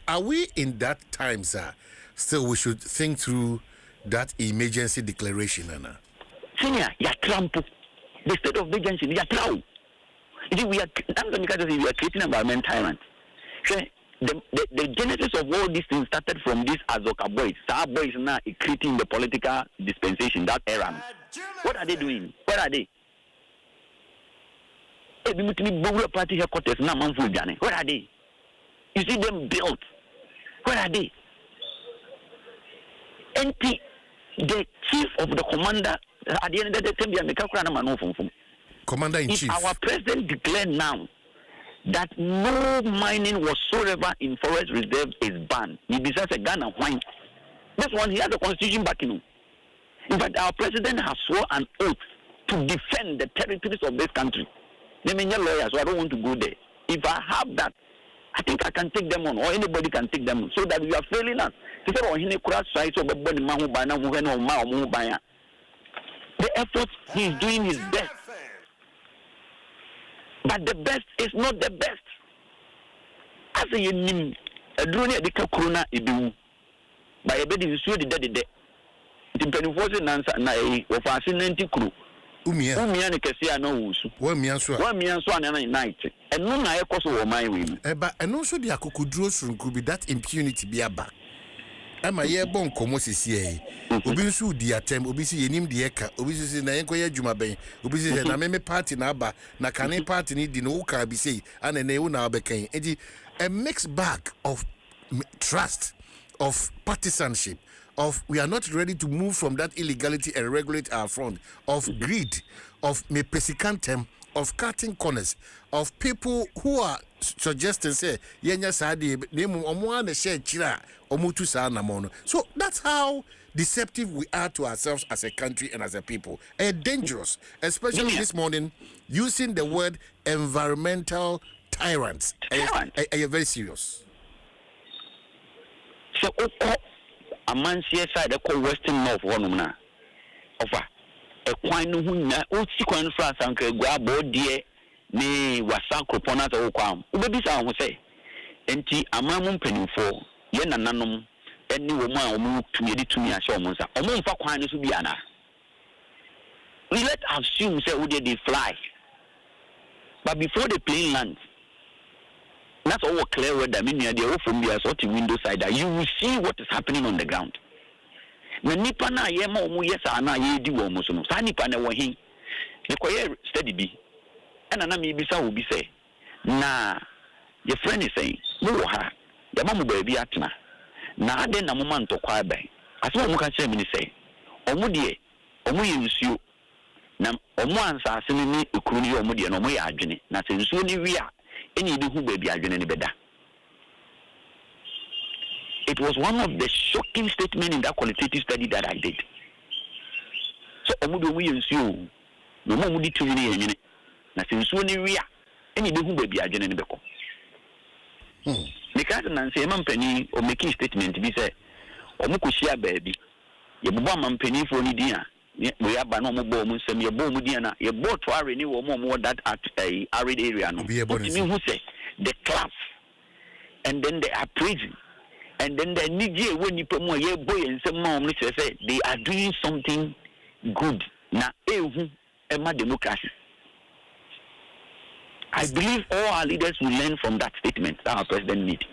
are we in that time, sir? Still we should think through that emergency declaration, Anna. Senior, ya Trump. The state of emergency, ya Trump. We are creating environment tyrant. The genesis of all these things started from these Azoka boys. Our boys now creating the political dispensation, that era. What are they doing? Where are they? party headquarters na manfo dwane. Where are they? You see them built. Where are they? The chief of the commander at the end of the time, Commander in Chief. If our president declared now that no mining whatsoever in forest reserves is banned, he decides a gun and wine. This one, he has a constitution backing him. In fact, our president has sworn an oath to defend the territories of this country. They may not lawyers, so I don't want to go there. If I have that, I think I can take them on, or anybody can take them on, so that we are failing us. The effort he is doing his best. But the best is not the best. As a name, a drone at the corona, it do. By a bed is the dead. The 24 answer, of our 90 crew. Umia Cassia knows. 1 million night. And no, I also my way. But and also the Akukudros could be that impunity be a back. Am I here bon comosis ye? Obisu di atem, obisi yenim di eka, obisi na yenkoye jumaben, obisi na meme party na aba, na kane party ni di no ka bi say, ane ne na obeken. Edi a mixed bag of trust, of partisanship, of we are not ready to move from that illegality and regulate our front, of greed, of me pesicantem, of cutting corners, of people who are suggesting say yenya sadi nemu omo na share chira omutu sa na mono. So that's how deceptive we are to ourselves as a country and as a people. And dangerous, especially this morning using the word environmental tyrants. Are you very serious? So a man see side the western north one na offer a kwanu hu na o si kwanu France anka gwa bodie ni wasakro pona za okwam ubebisa ho say enti amamu mpanimfo ye nananom eni wo mu a omu tumi di tumi ahye omu nsa omu mfa kwan so bia na we let assume say we dey fly but before the plane lands that's all clear weather mean you dey from the sort of window side you will see what is happening on the ground na nipa na ye ma omu yesa na ye di wo mu so no sa nipa na wo hin ne koye study bi and na me bisa obi say na your friend is saying no ha ya mamu baby atena na ade na moma ntokwa ban aso mu ka kire me ni say omu de omu ye nsuo na omu ansa ase ni ekuru ni omu de na omu ya adwene na se nsuo ni wi a eni bi hu baby adwene ni beda. It was one of the shocking statements in that qualitative study that I did. So omu de omu ye nsuo no omu di tumi ni yenye na se nsuo ni wi a eni bi hu baby adwene ni beko. Because Nancy Mampany or making statement be said, or Mukushia baby, your bomb penny for Nidia, we have no more bomb, some your bomb Diana, your boat to renew or more that at a arid area. No, be able to who say the class, and then they are praising, and then the Niger when you put more your boy and some mom say they are doing something good. Now, Emma democracy. I believe all our leaders will learn from that statement that our president made.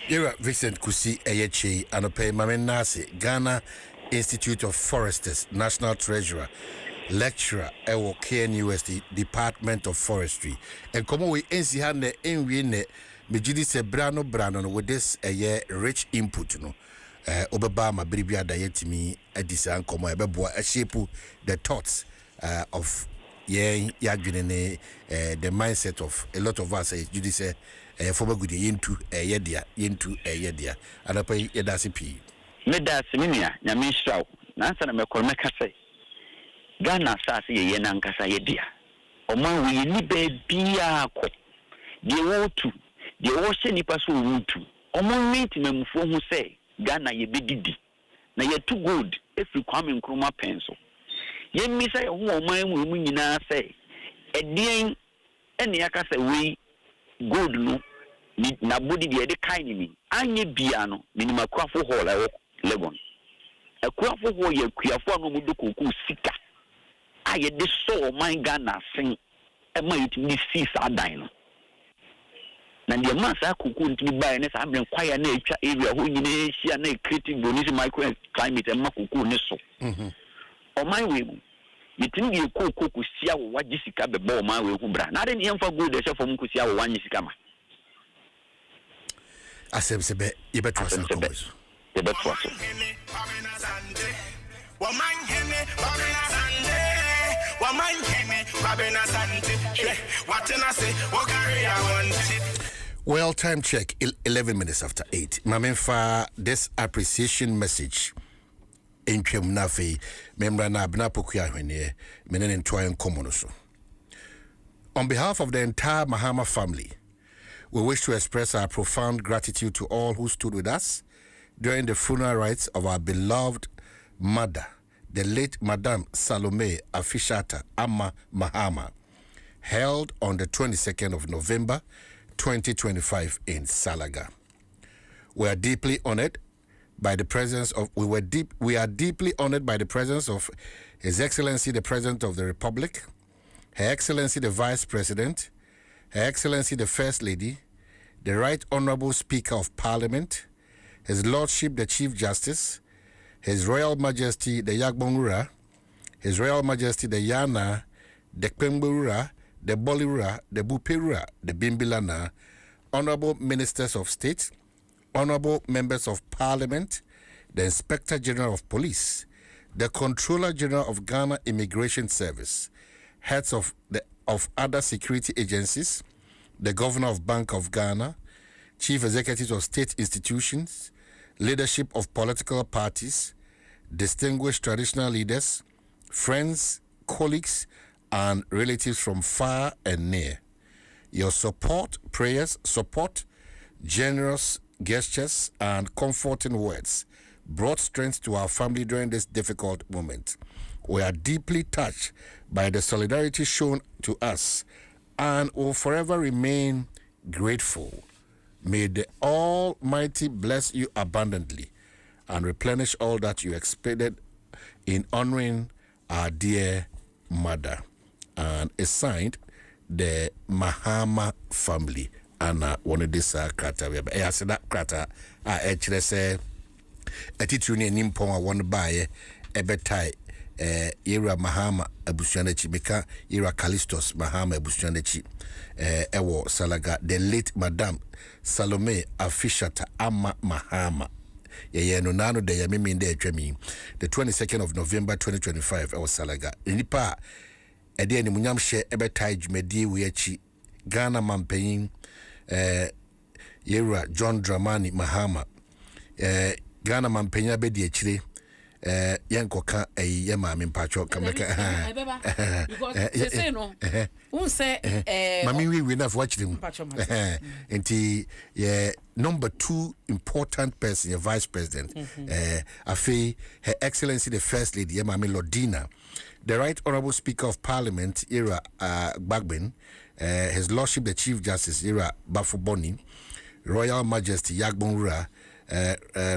You're Vincent Kusi Eyeche Anope Mamenase, Ghana Institute of Foresters, National Treasurer, Lecturer, Ewo KNUST, Department of Forestry. And come we NC Enwine, Mijidi se Brano with this a year rich input, no. Obama Bribia Dayetimi, Edisa Nkomo, Ebeboa, a shape the thoughts of the mindset of a lot of us is Judy say for good into a yedia and I pay a dasipi. Medas Minia, Yamisha, Nansa Mekolmeka say Ghana Sassi Yenankasa yedia. O man we nibe biako. The woe to the ocean nipasu to. O man meet me who say Ghana ye be didi. Na ye too good if you come in chroma pencil. Ye mi say who o man we nyina say e dien ene aka say we good no na body de kind ni anye bia no minima kwafo hall la Legon akwafo ho ye kuafo no mudo koku sika aye de so man Ghana sen e ma yitimi si sa dan no na de ma sa koku ntimi bae ne sa amren kwaya na etwa area ho nyine hia na creative bonus micro climate e ma koku ne so o man we mu metin ye ko sia wo wagye sika bebo ma we hu bra na de ne yemfa gold e shefo mu sia wo wanye sika ma asem sebe ye beto asa ko ye beto asa well, time check 11 minutes after 8. Mamenfa this appreciation message in Nafe member na Abnapokuya hwene menen ntwaen komono so. On behalf of the entire Mahama family, we wish to express our profound gratitude to all who stood with us during the funeral rites of our beloved mother, the late Madame Salome Afishata Amma Mahama, held on the 22nd of November 2025 in Salaga. We are deeply honored by the presence of we are deeply honored by the presence of His Excellency the President of the Republic, Her Excellency the Vice President, Her Excellency the First Lady, the Right Honorable Speaker of Parliament, His Lordship the Chief Justice, His Royal Majesty the Yagbonura, His Royal Majesty the Yana, the Kpemburura, the Bolirura, the Buperura, the Bimbilana, Honorable Ministers of State, Honorable Members of Parliament, the Inspector General of Police, the Controller General of Ghana Immigration Service, heads of other security agencies, the Governor of Bank of Ghana, Chief Executives of state institutions, leadership of political parties, distinguished traditional leaders, friends, colleagues, and relatives from far and near. Your support, prayers, generous gestures, and comforting words brought strength to our family during this difficult moment. We are deeply touched by the solidarity shown to us and will forever remain grateful. May the Almighty bless you abundantly and replenish all that you expected in honoring our dear mother. And is signed the Mahama family. And one of this krata we I said that krata actually say a titu ni nimpon one buy a betai Ira Mahama Abusianechi Beka Ira Callistos Mahama Abusianechi Ewo Salaga the late Madame Salome Afishata Amma Mahama no nano de yamimi nde atwami the 22nd of November 2025 Ewo Salaga nipa ede ni munyam hye ebetai dwumadi we achi Ghana mampanyin Yera John Dramani Mahama Ghana mampanya bedi akire yankoka ye maame mpacho kameka because they say no who say mami we na for akire mu enti number 2 important person your vice president afi Her Excellency the First Lady ye maame Lordina, the Right Honorable Speaker of Parliament Ira Bagbin, His Lordship the Chief Justice Ira Bafuboni, Royal Majesty Yagbonura,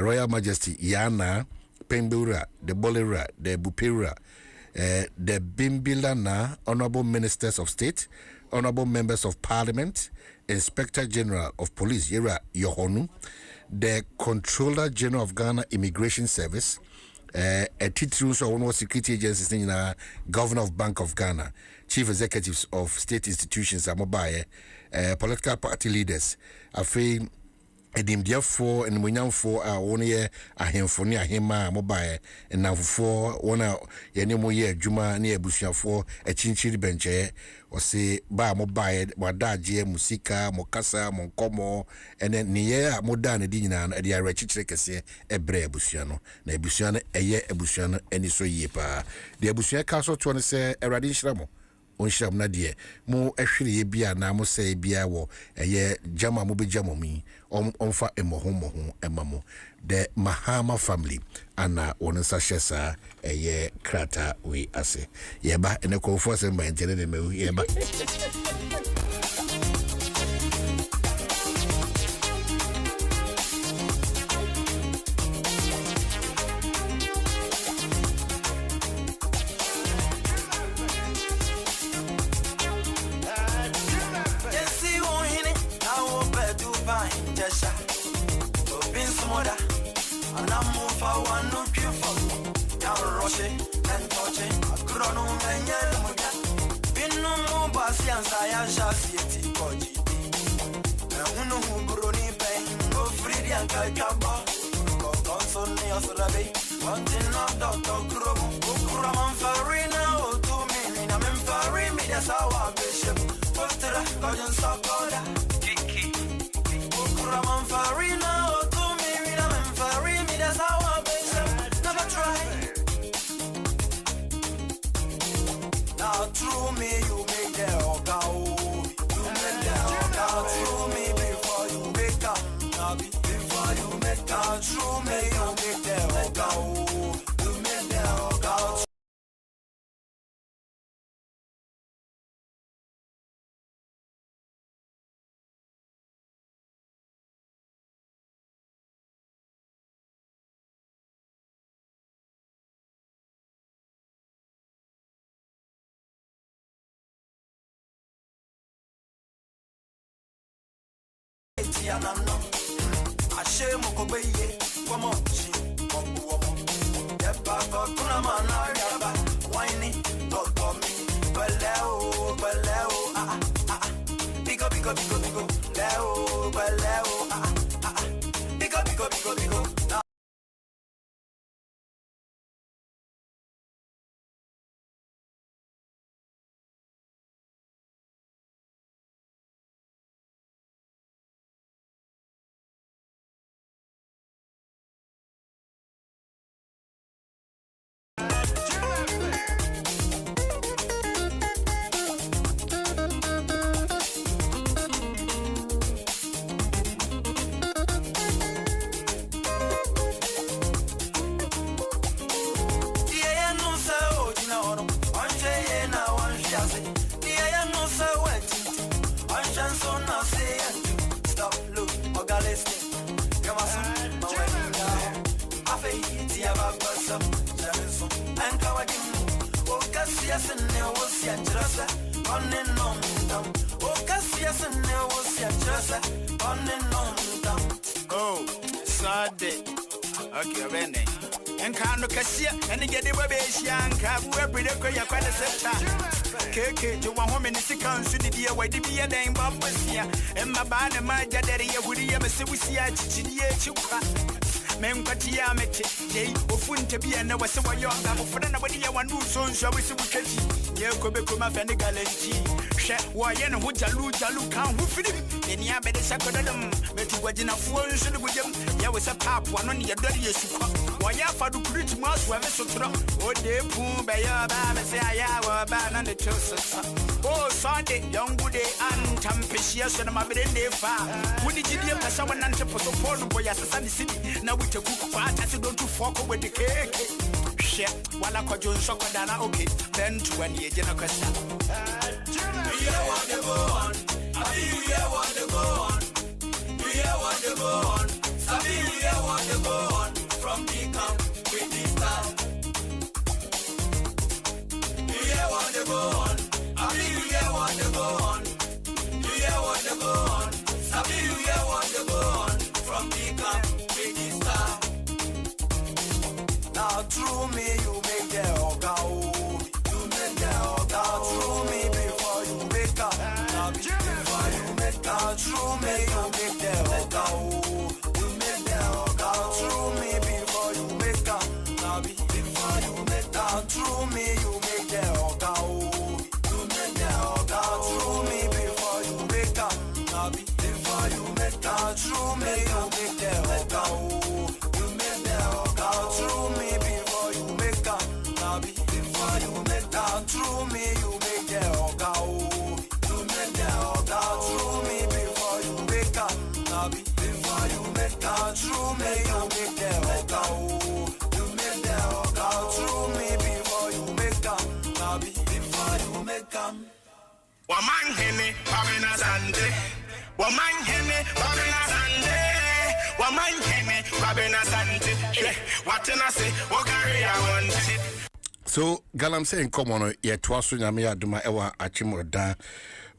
Royal Majesty Yana Pembura, the Bolera, the Bupera, the Bimbilana, Honorable Ministers of State, Honorable Members of Parliament, Inspector General of Police Ira Yohonu, the Controller General of Ghana Immigration Service, titles of one security agencies in Governor of Bank of Ghana, Chief Executives of state institutions, Amobaye, political party leaders, Afe Edim Diafo and Munyamfo are 1 year ahemfo ne ahema Amobaye and Namfo one yenemo ye Juma near Busiafo a chinchiri benche or say ba Amobaye wadaje musika mokasa monkomo and then niye modane dina and the arachitrekese ebre busiano na busiano eye busiano eni so yepa the busiano council to say eradi shramo onsham na de mo ehwere ye bia na mo say bia wo eye jama mo be jama mi onfa emoho emamo the Mahama family ana wonsa shesa eye krata we ase yeba ene ko fo se mba ntene de mewu yeba and I'm moving for one no beautiful. Now rushing and touching, I could on dance I shall see it for GD. And who brony pay, no free and Kayaba. Conson near Solabe, one thing of Dr. Krum, Ukuraman Farina, to me, I'm in Farimi, that's our bishop. Potter, Guardian Sokoda, Kiki, Ukuraman Farina, to me, I'm in Farimi, that's our bishop. Never try. Now, through me, you make the Oga. You make the Oga through me before you make up. Now, before you make up, through me, you make the Oga. You make the Oga. Ashemu kobeye kwamo chi kwamo yeba ko kuna mana yaba wine go me baleo bigo leo baleo bigo Oh, Sunday. Okay, Benny. And Kano Cassia, and get the baby, young cab, who every day quite a set time. Keke, you want home in the second, so the dear, why did be a name Bob was here? And my band and my daddy, would you ever see we see a chichi? Menkatia mete, yea, ofun to be and was so young, for nobody one who so shall we see Ye Kobekuma Fenigalenji, Shet, why and who Jalu can who fit in Yabed Sacodum, but you were in a full should with him. There was a pap one on your dirty as you come. Why you for the pretty mouse were so strong? Oh, dear, boom, by your bam, say I were ban on the chosen. Oh, Sunday, young good day, and Tampicius and my brain day far. Would you give us someone and to support boy as a sunny city? Now we to cook fat as you don't to fork with the cake. Shit, while I could join Socodana, okay, then to when you get a question. We want to go on. We want to go on. We want to go on. Sabi, we want to go on. From the camp with the star. We want to go on. We want to go on. We want to go on. Sabi, we want to go on. From the camp with the star. Now through me you make the Oga. You make the Oga through me before you make up. Now before you make up through me you make the Oga. You make the Oga through me before you make up. Now before you make up through me you make the Oga. You make the Oga through me before you make up. Now before you make up through me you make the Oga. You make the Oga through me before you make up. Now before you make up through me you make the Oga. You make the Oga through me before you make up. Now before you make up through me you make the Oga. You make the Oga through me before you make up. Now before you make up. Waman hene, Pamina Sande. Waman hene, Pamina Sande. Waman hene, Pamina Sande. What can I say? What carry I want it? So galam say come on ye Dwaso Nyame adoma ewa achimoda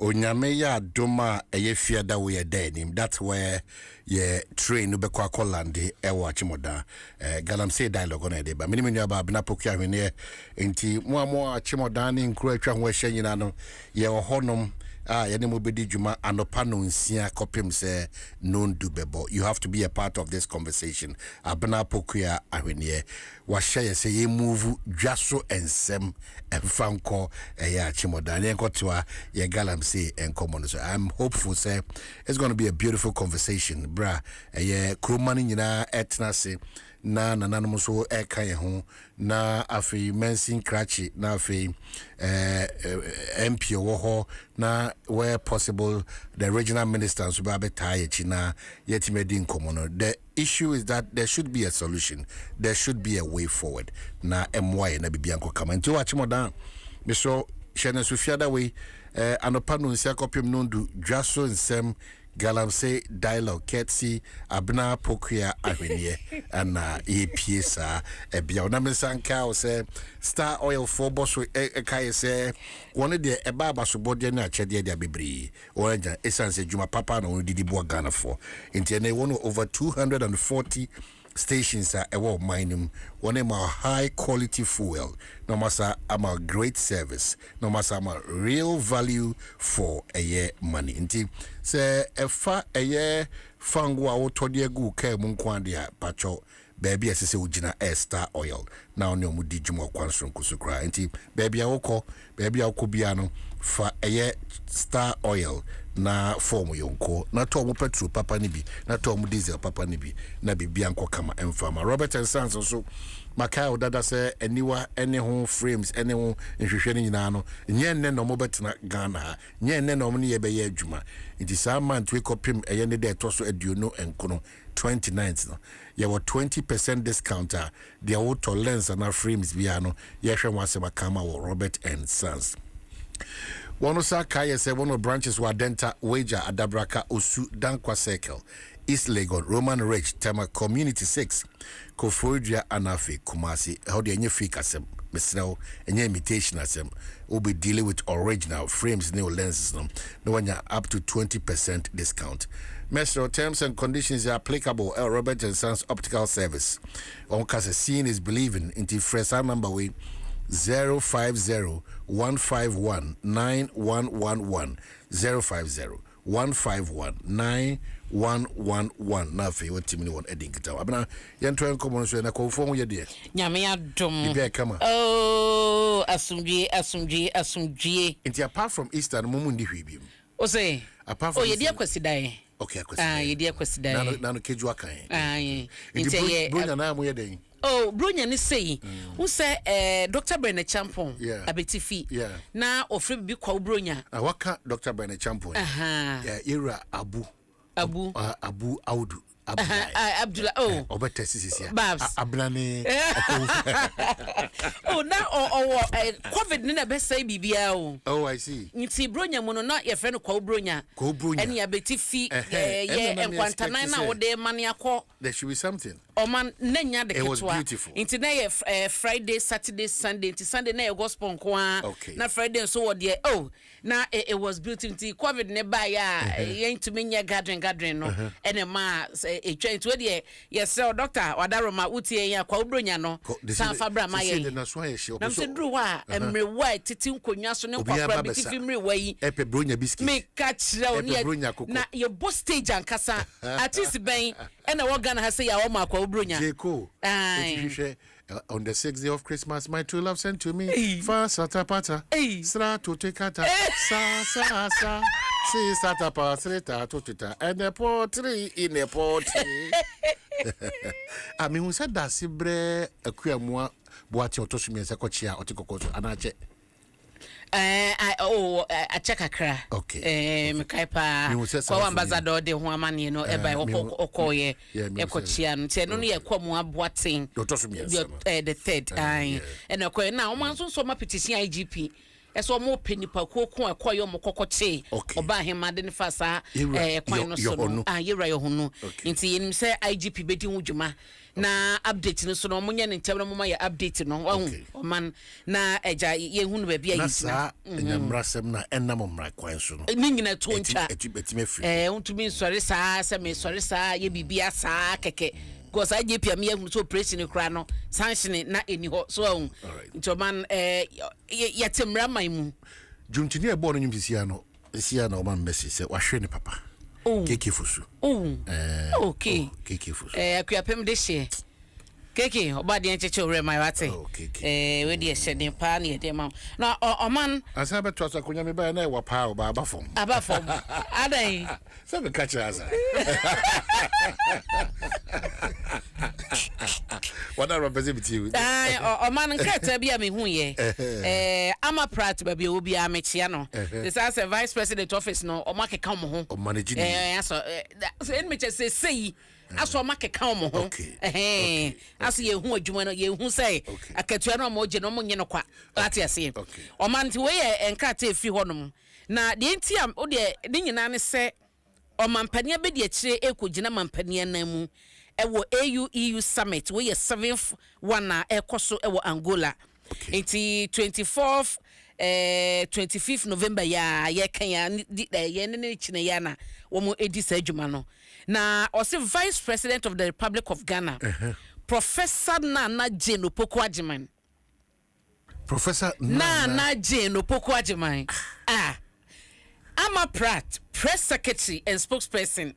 onyame ya adoma eye fiada we ye denim. That's where ye train no be kwa kolande ewa achimoda galam say dialogue on ede ba minimum nyaba bina pokua hwene enti mo achimoda ne nkru atwa ho ahye nyina no ye honom yene mo bedi dwuma anopa no nsia kopem se non do bebo. You have to be a part of this conversation. Abena Pokuya ahwenie wa share say ye move Dwaso Nsem emfanko ya chimodane enkotoa ye galam say enkomo. So I'm hopeful say it's going to be a beautiful conversation bra ye kromani nyina etna say na nananom so eka ye ho na afi mensin krachi na afi MP wo ho na where possible the regional ministers will be tie china yet made in common. The issue is that there should be a solution, there should be a way forward. Na MY na bibianko kama nti wa chimoda me so shene so fiada way anopa no nsia kopem no ndu Dwaso Nsem Galamsey dialogue ketsi Abena Pokuya ahwenie ana EPSA ebia na mensanka o se Star Oil for boss kai se one de eba so body na achede dia bebre oja essence juma papa na didi bo Ghana for intene one over 240 stations are mining one more high quality fuel no masa ama great service no masa ama real value for a year money nti se efa a year fangu a wotode agu ka mu nkwande pacho baby asese ugina Star Oil na oni omu di dwuma kwanso nkusukra nti baby awoko bia no fa a year Star Oil na form yonko na to mu petrol papa ni bi na to mu diesel papa ni bi na bibia nko kama emfama Robert and Sons so Makao dada se eniwa ene ho frames ene ho nhwehwe ni nyina no nye nne no mo betena Ghana ha nye nne no mo ne ye be ye adwuma nti sa man we kopim eye ne de toso aduono enkono 29th no ye were 20% discount the auto lens and frames bia no ye hwe wasema kama wo Robert and Sons. One of Kaya said one of branches were Denta, Wager, Adabraka, Osu, Dankwa Circle, East Legon, Roman Ridge, Tema Community 6, Koforidria, Anafi, Kumasi, how do you fake as them? Misno, and your imitation as them will be dealing with original frames, new lenses, no one up to 20% discount. Metro terms and conditions are applicable. Robert and Sons Optical Service. On case seeing is believing into fresh number way 050-151-9111 050-151-9111 na fe what team ni won edin kita abana yento en komo so na ko fo ye de nyame adom ibe kama asumdie nti apart from Easter no mumu ndi hwebiem o say apart from ye de akwasidan okay akwasidan ye de akwasidan na no keju akan nti ye bronya na mo ye den bronya ni say who say Dr. Bernard Champon abetifi na ofre bi kwa bronya waka Dr. Bernard Champon era abu audu Abdullah obeta sisi ablane na COVID ni na be say bibia I see nti bronya mo no na ye friend kwa bronya ene abetifi ye enkwantana na wo de mane akọ there should be something Oman nenya de ketwa nti na ye Friday Saturday Sunday nti Sunday na ye gospel nko na Friday so wo de na it was beautiful nti COVID ne ba ya ye ntumi nya gathering no ene ma etwa nti we de ye say doctor wadaroma utie ya kwa obronya no san fabra ma ye na se dru wa emre wa titi nkonwa so ne kwakwa bitifi mre wa yi epe bronya biscuit me catch na your boss stage ankasa at least ben ena wo Ghana ha say ya wo ma kwa obronya Jeko on the 6th day of Christmas my true love sent to me fa satapata sra to tekata sa si satapa sreta to tita and the pottery in the pottery I mean who said that sibre akuamua boati otosumi se kochia otikokoso anache a chakakra mekaipa kwa ambassador de ho amane no eba okoye ekochia no tie no ye kwa mu aboaten the third and okoye na o man so ma petition IGP eso mo penipa kokon ekoye mo kokoche oba hema de ne fasa kwan no so no yera yo hono nti yenim se IGP bedi ho dwuma na update no so no munye ne ntem no mo ya update no o man na eja ye hunu ba bia yisina nyamrasem na enam mra kwan so no ni nyina to nta etime free untumi nsore saa se me sore saa ye bibia saa keke because I JP am here so operation kra no sanction na eni ho so nti man yatemra man mu Juntini e bo no nyumpisia no sia na Oman Messi say wahwe ne papa. Keke fusu. Okay. Keke fusu. Akuapem de hye. Keke obade encheche ore my wate. We dey hye pa na dey ma. Na Oman asa beto asa konya me ba na e wa pa o ba abafom. Abafom. Adai. Say me catch asa. What are represent you? Oman nkata bia me hu ye. Ama prat ba bia obi a mechia no. This as a vice president office no o makeka mo ho. O manage ni. So en meche say aso makeka mo ho. Aso ye hu adwuma no ye hu say akatua no mo je no mo nye no kwa. Lati ase. Oman ti we nkata efi honom. Na de ntia o de nyina ne se omampania be de akire ekogina mampania na mu. Ewo AU summit we ye 7th one na ekoso ewo Angola. Enti 24th 25th November ya ye kan ya ye ne chine ya na wo mo edi sa adwuma no. Na ose Vice President of the Republic of Ghana. Professor Nana Jane Opoku Agyemang. Professor Nana Jane Opoku Agyemang. Ama Pratt, Press Secretary and Spokesperson,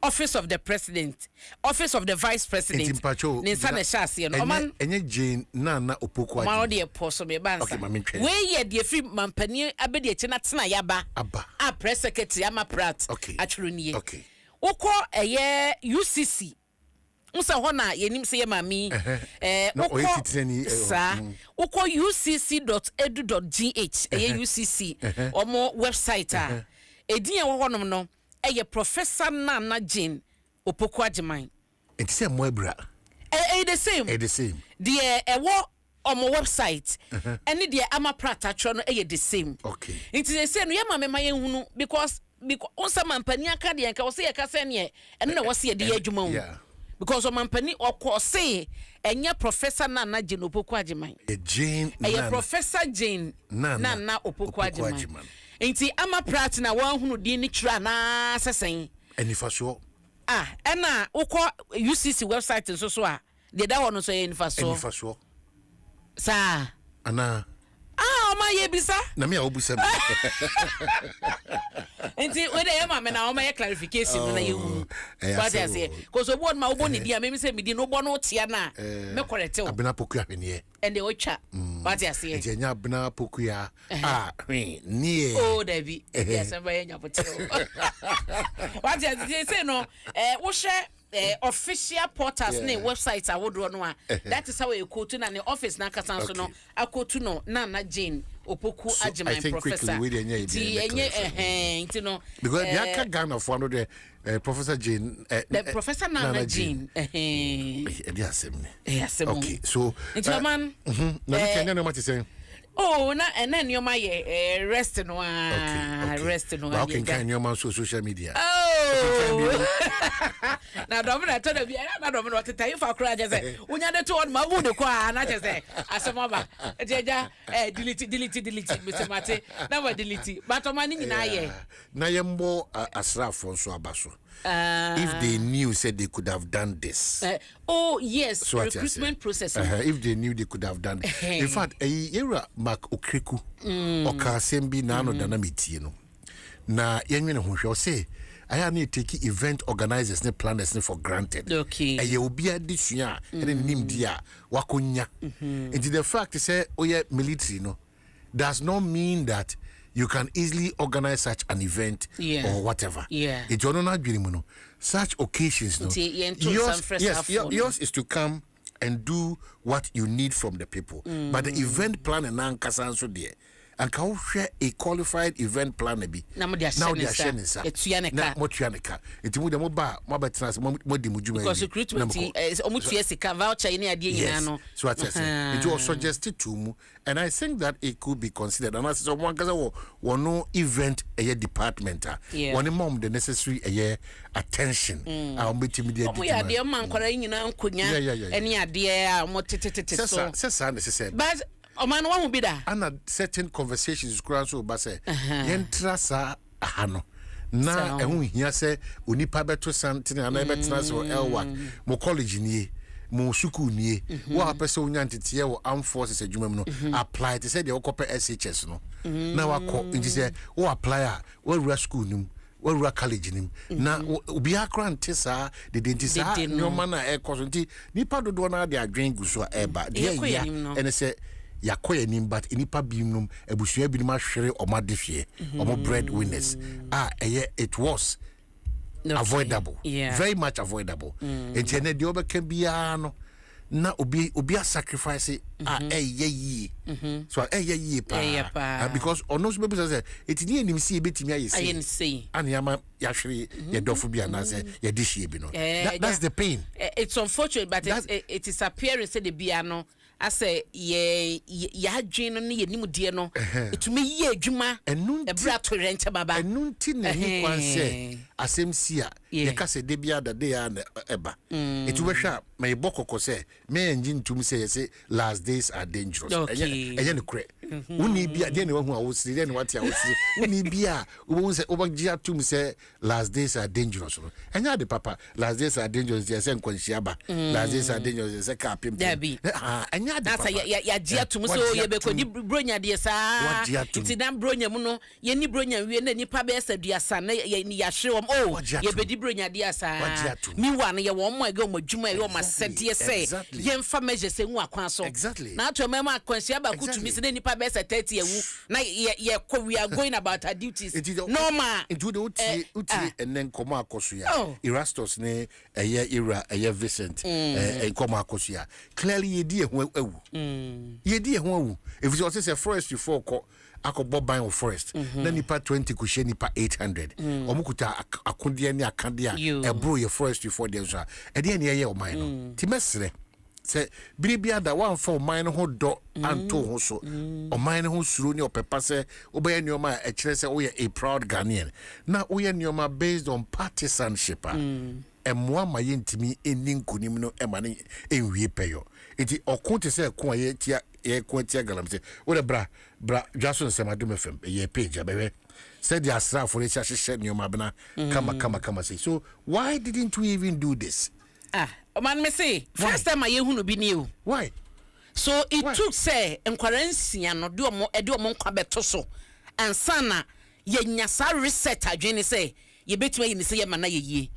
Office of the President, Office of the Vice President. Ninsane Shasi no man. Enye Jane Nana Opoku Agyemang. Ma odi eposo me bansa. Okay, mami twen. We ye de free mampani abedi eche na tena yaba. Aba. Press Secretary Ama Pratt. Okay. Atwroniye. Okay. Ukọ eye UCC. Unsa ho na yenim se ye mami ukọ ucc.edu.gh eye UCC omo website a edin e wo honom no eye Professor Nana Jane Opoku Agyemang. It say mo ebra The same the ewo omo website any the Ama Pratt atro no eye the same. Okay, it is the same no ye ma me ma ye hunu because onsa mampani aka de nka wo se ye ka se ne eno na wo se ye de adwuma hu. Because o mampani okọ say enye Professor Nana Jane Opoku Agyemang. Jane Professor Jane Nana Opoku Agyemang. Enti Ama Pratt na wan hunu di ni tira na sesen. Enifa so. Ena ukọ UCC website nso so a de da ho no so enifa so. Enifa so. Sa. Ana. Oma ye bisa. Na me a obusa. Enti we dey ma me na oma ye clarification na ye hu. What I say? Cause obo ma obo ni dia me say me di no bo no tia na me correct o. Abena poku ahwene. And the ocha. What I say? Enti nya abena poku ya. Nie. Oh David. Yes, am by nya potero. What I say no wo share official portals ne websites awodo no a that is how you quote na the office na kasa so no akotu no Nana Jane Opoku Agyemang Professor ti no because the aka Ghana for no the Professor Jane the Professor Nana Jane okay so man na Kenya no mati say oh na and then you my rest no rest no okay can you man social media na domina to da bia na domina what tell you for cry just say unya de to on ma wo de kwa na just say asema ba ejeja delete Mr. Mate na wa delete but o mani nyina ye na ye mbo asrafo nso abaso if they knew said they could have done this yes so recruitment process if they knew they could have done in fact era Mark Okreku okasembi na no dana metie no na yenwe ne hohwe say I need to take event organizers and planners for granted. Okay. And you will be at this year and nim dia wakunya. And the fact is say military no does not mean that you can easily organize such an event or whatever. Yeah. It's not no. Such occasions no. Yours is to come and do what you need from the people. But the event planner na nkasa so there. And can share a qualified event planner be now they are sharing na motuaneka enti mu de mo ba mo betrans mo di mujuma because recruitment is almost years ka voucher ni ade nyina no so what I say it was suggested to mu and I think that it could be considered and as someone kaza wo no event department one mom the necessary attention a mbeti media di ya de man kwara nyina nkonya eni ade a mo tetete so sesa but man one will be there and certain conversations so ba say yentra sa ahano na ehun hia say onipa beto something and betra so elwa mo college ni mo suku nie wo apese onya ntete wo armed forces adwuma mu no apply to say the okope SHS no na wakọ nti say wo apply a wo rura school nim wo rura college nim na obi akra nte saa de nti saa nyoma na ekoso nti nipa dodo na de adwen gu so a eba de ya ene say yakoya nim but inipa binum ebusua binum ahwere omadefie omo breadwinners it was avoidable, very much avoidable. And then the other can be na obi sacrifice ye so ye pa because on those people say it ni enim see betimi aye say and yama yahwere ye dofo bia na say ye dishie bi no that's the pain. It's unfortunate but it is appearing say the bia no ase ye adwen no ye nim de no etumi ye adwuma ebra to rent baba enunti na hi kwan se asem sia ye ka se de bia da de ya na eba etu behwa me bokoko se me engine tum se say last days are dangerous enye ne kure uni bia de ne wahu awosiri de ne wate awosiri uni bia wo se obagji atum se last days are dangerous no enye de papa last days are dangerous ye se nkwanhia ba last days are dangerous ye se ka pem enye that's ya dia tum so ye be ko di bronya de sa iti dan bronya mu no ye ni bronya wie na nipa be saduasa na ye hwe wom ye be di bronya de sa mi wa no ye won mo age mo dwuma ye o ma sede se ye mfa measure se nwu akwan so na to mema akwansia ba kutumi se na nipa be 30 ewu na ye we are going about our duties normal into the uti and then come akoso ya Erastus ne eye Vincent come akoso ya clearly ye di ye di ehu if you say forest before akobo ban of forest na nipa 20 ku she nipa 800 omukuta akode ne akade a ebro ye forest before there so e de ne ye o man no ti mesre se biribia da wan for man ho do anto ho so o man ho suro ne opepa se obaye nioma e kire se wo ye a proud Ghanaian na wo ye nioma based on partisanship emwa ma ye ntimi eni nkunim no ema ne enwie peyo enti okunte se ko ye tia ye ko tia galamse wo de bra Dwaso Nsem Adom FM ye page abebe said the asra for each share nioma bena kama say so why didn't we even do this man me say first time I hunu bi ni o why so it took say enkwaransia no de omo nkwa beto so ansana ye nyasa reset adwene say ye betuma ye ni say ye mana ye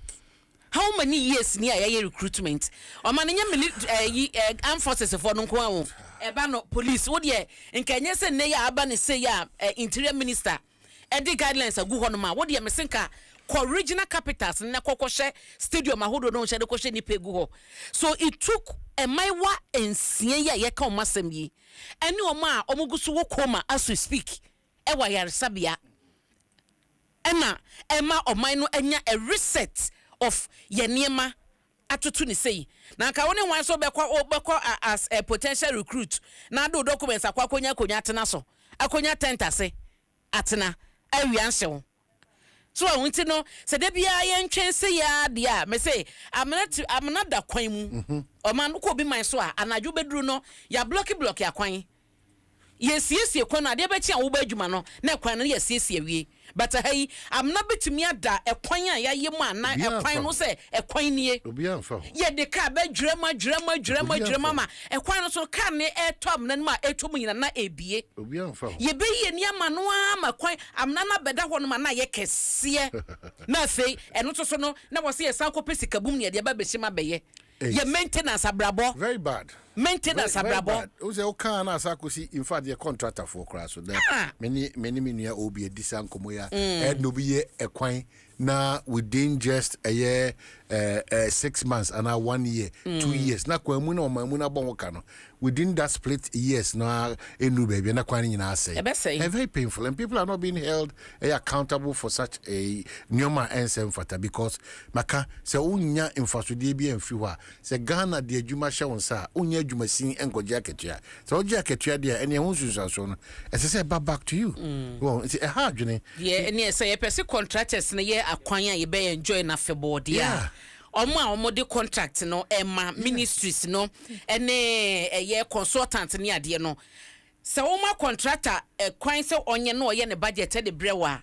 how many years ni aye recruitment o man nya armed forces for no nko eba no police wo de nkanye se ne ya aba ne say ya interior minister edi guidelines agu ho no ma wo de me senka original capitals na kokoshe stadium ahodo no hye de kohye ni pegu ho so it took a maiwa ensie ya ye ka omasem yi ene oma omugusu wo koma as we speak e wa yare sabia ena ema oman no enya a reset of ye niema atoto ni sei na ka woni wan so bekọ as a potential recruit na do documents akwakonya atena so akonya tentase atena awianhye so I want to know say there be a yen say ya dia me say I'm not da kwan mu o man ko bi man so a anadwo beduru no ya block ya kwan yesiesie kwan na de be chi a wo ba adwuma no na kwan no yesiesie wie but hey I'm not betumi ada ekwan a ya ye mu ana ekwan no say ekwan nie obi anfa ye de ka ba dwrema ma ekwan no so ka ne etom na ma etom nyina na ebie obi anfa ye be ye ni ama no ama kwan amna na beda ho no ma na ye kese na fei eno to so no na wo se ye san ko pesikabum ne de ba be shima be ye ye maintenance abrabo very bad maintenance abrabo o say o kan na asakosi in fact the contractor for crash so there many nua obi edisan komo ya no bi ye ekwan na within just a year 6 months and 1 year 2 years na kwamu na omamu na bon woka no within that split years na enu baby na kwan nyina say very painful and people are not being held accountable for such a nyoma ensem fata because maka se unya infasude bi enfi ho a se Ghana de adwuma hye wonsa unya adwuma sin enkoje aketua se oje aketua de ene ho susuaso no ese say back to you well it's a hard journey ene say ye person contractors na ye akwan a ye be enjoy na feboard ya omo de contract no ema ministries no ene ye consultant ni ade no se wo ma contractor kwan se onye no ye ne budget de brewa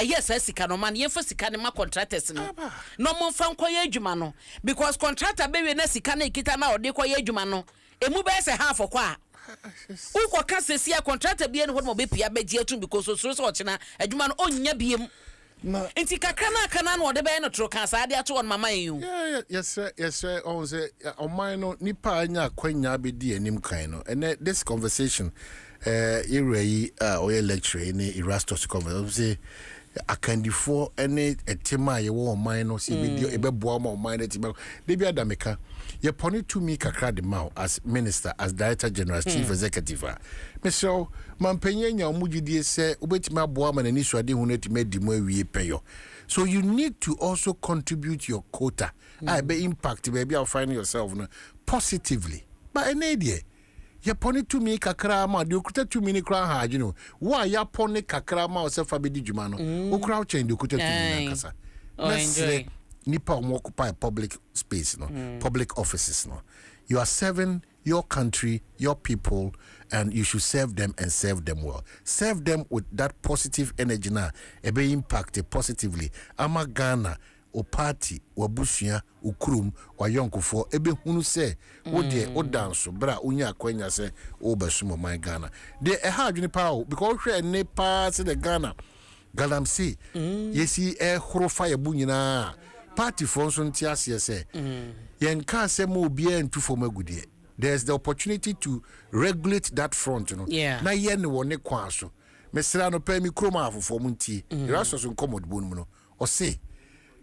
yes sika no man yemfa sika ne ma contractors no no mo fa nkoye adwuma no because contractor be we na sika na ikita na ode koye adwuma no emu be se half kwa uko ka sesia contractor bi en ho mo be pia be gi atum because so so ochina adwuma no onya biem na enti kakra na kana no ode be no tro kan sa ade ato on mama yu yes on say on mine no nipa anya kwanya be di anim kan no and this conversation Irei oye lecture any Erastus conversation say akandifo any etima ye wo man no see video ebeboa ma man etima de bia dameka ye poni to me kakra de ma as minister as director general chief executive Mr. Mampenye nya omugidie se obetima aboa ma nani so ade hu no etima di mu awie peyo so you need to also contribute your quota I be impact baby you find yourself no positively but any day ya poni to me kakra ma de okuta to me ni kra ha you know wa ya poni kakra ma o se fa be di djuma no o kra o chen de okuta to me nakasa enjoy nipa o occupy public space no public offices no you are serving your country your people and you should serve them and serve them well serve them with that positive energy na e be impact positively ama Ghana o party wabusua ukurum wa yonkofo ebe hunu se wo de o dance bra unya akwanya se o besumo my Ghana de e ha adwene pa o because hwe ne pa se the Ghana galamsi yesi e horofa ya bunyina party for so ntiase se yenka se mo obi entufo magudie there's the opportunity to regulate that front you know na ye ne woni kwa so mesra no pa mi kroma afofo munti raso nkomod bonu no o se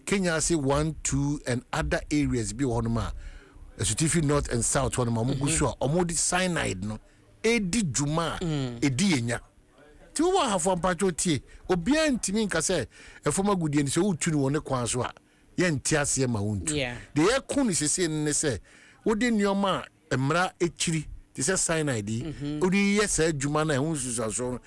Kenya say 1, 2 and other areas be on ma Esutifi North and South one ma mugusu omodi cyanide no edi juma edi enya ti wo ha fo mpacho tie obi antimi nka say efoma gudie ni se utunu woni kwan so a ye ntiase ma wontu de ye kun sese ne se wodi nioma emra echiri ti se cyanide odi ye sa juma na ehun susaso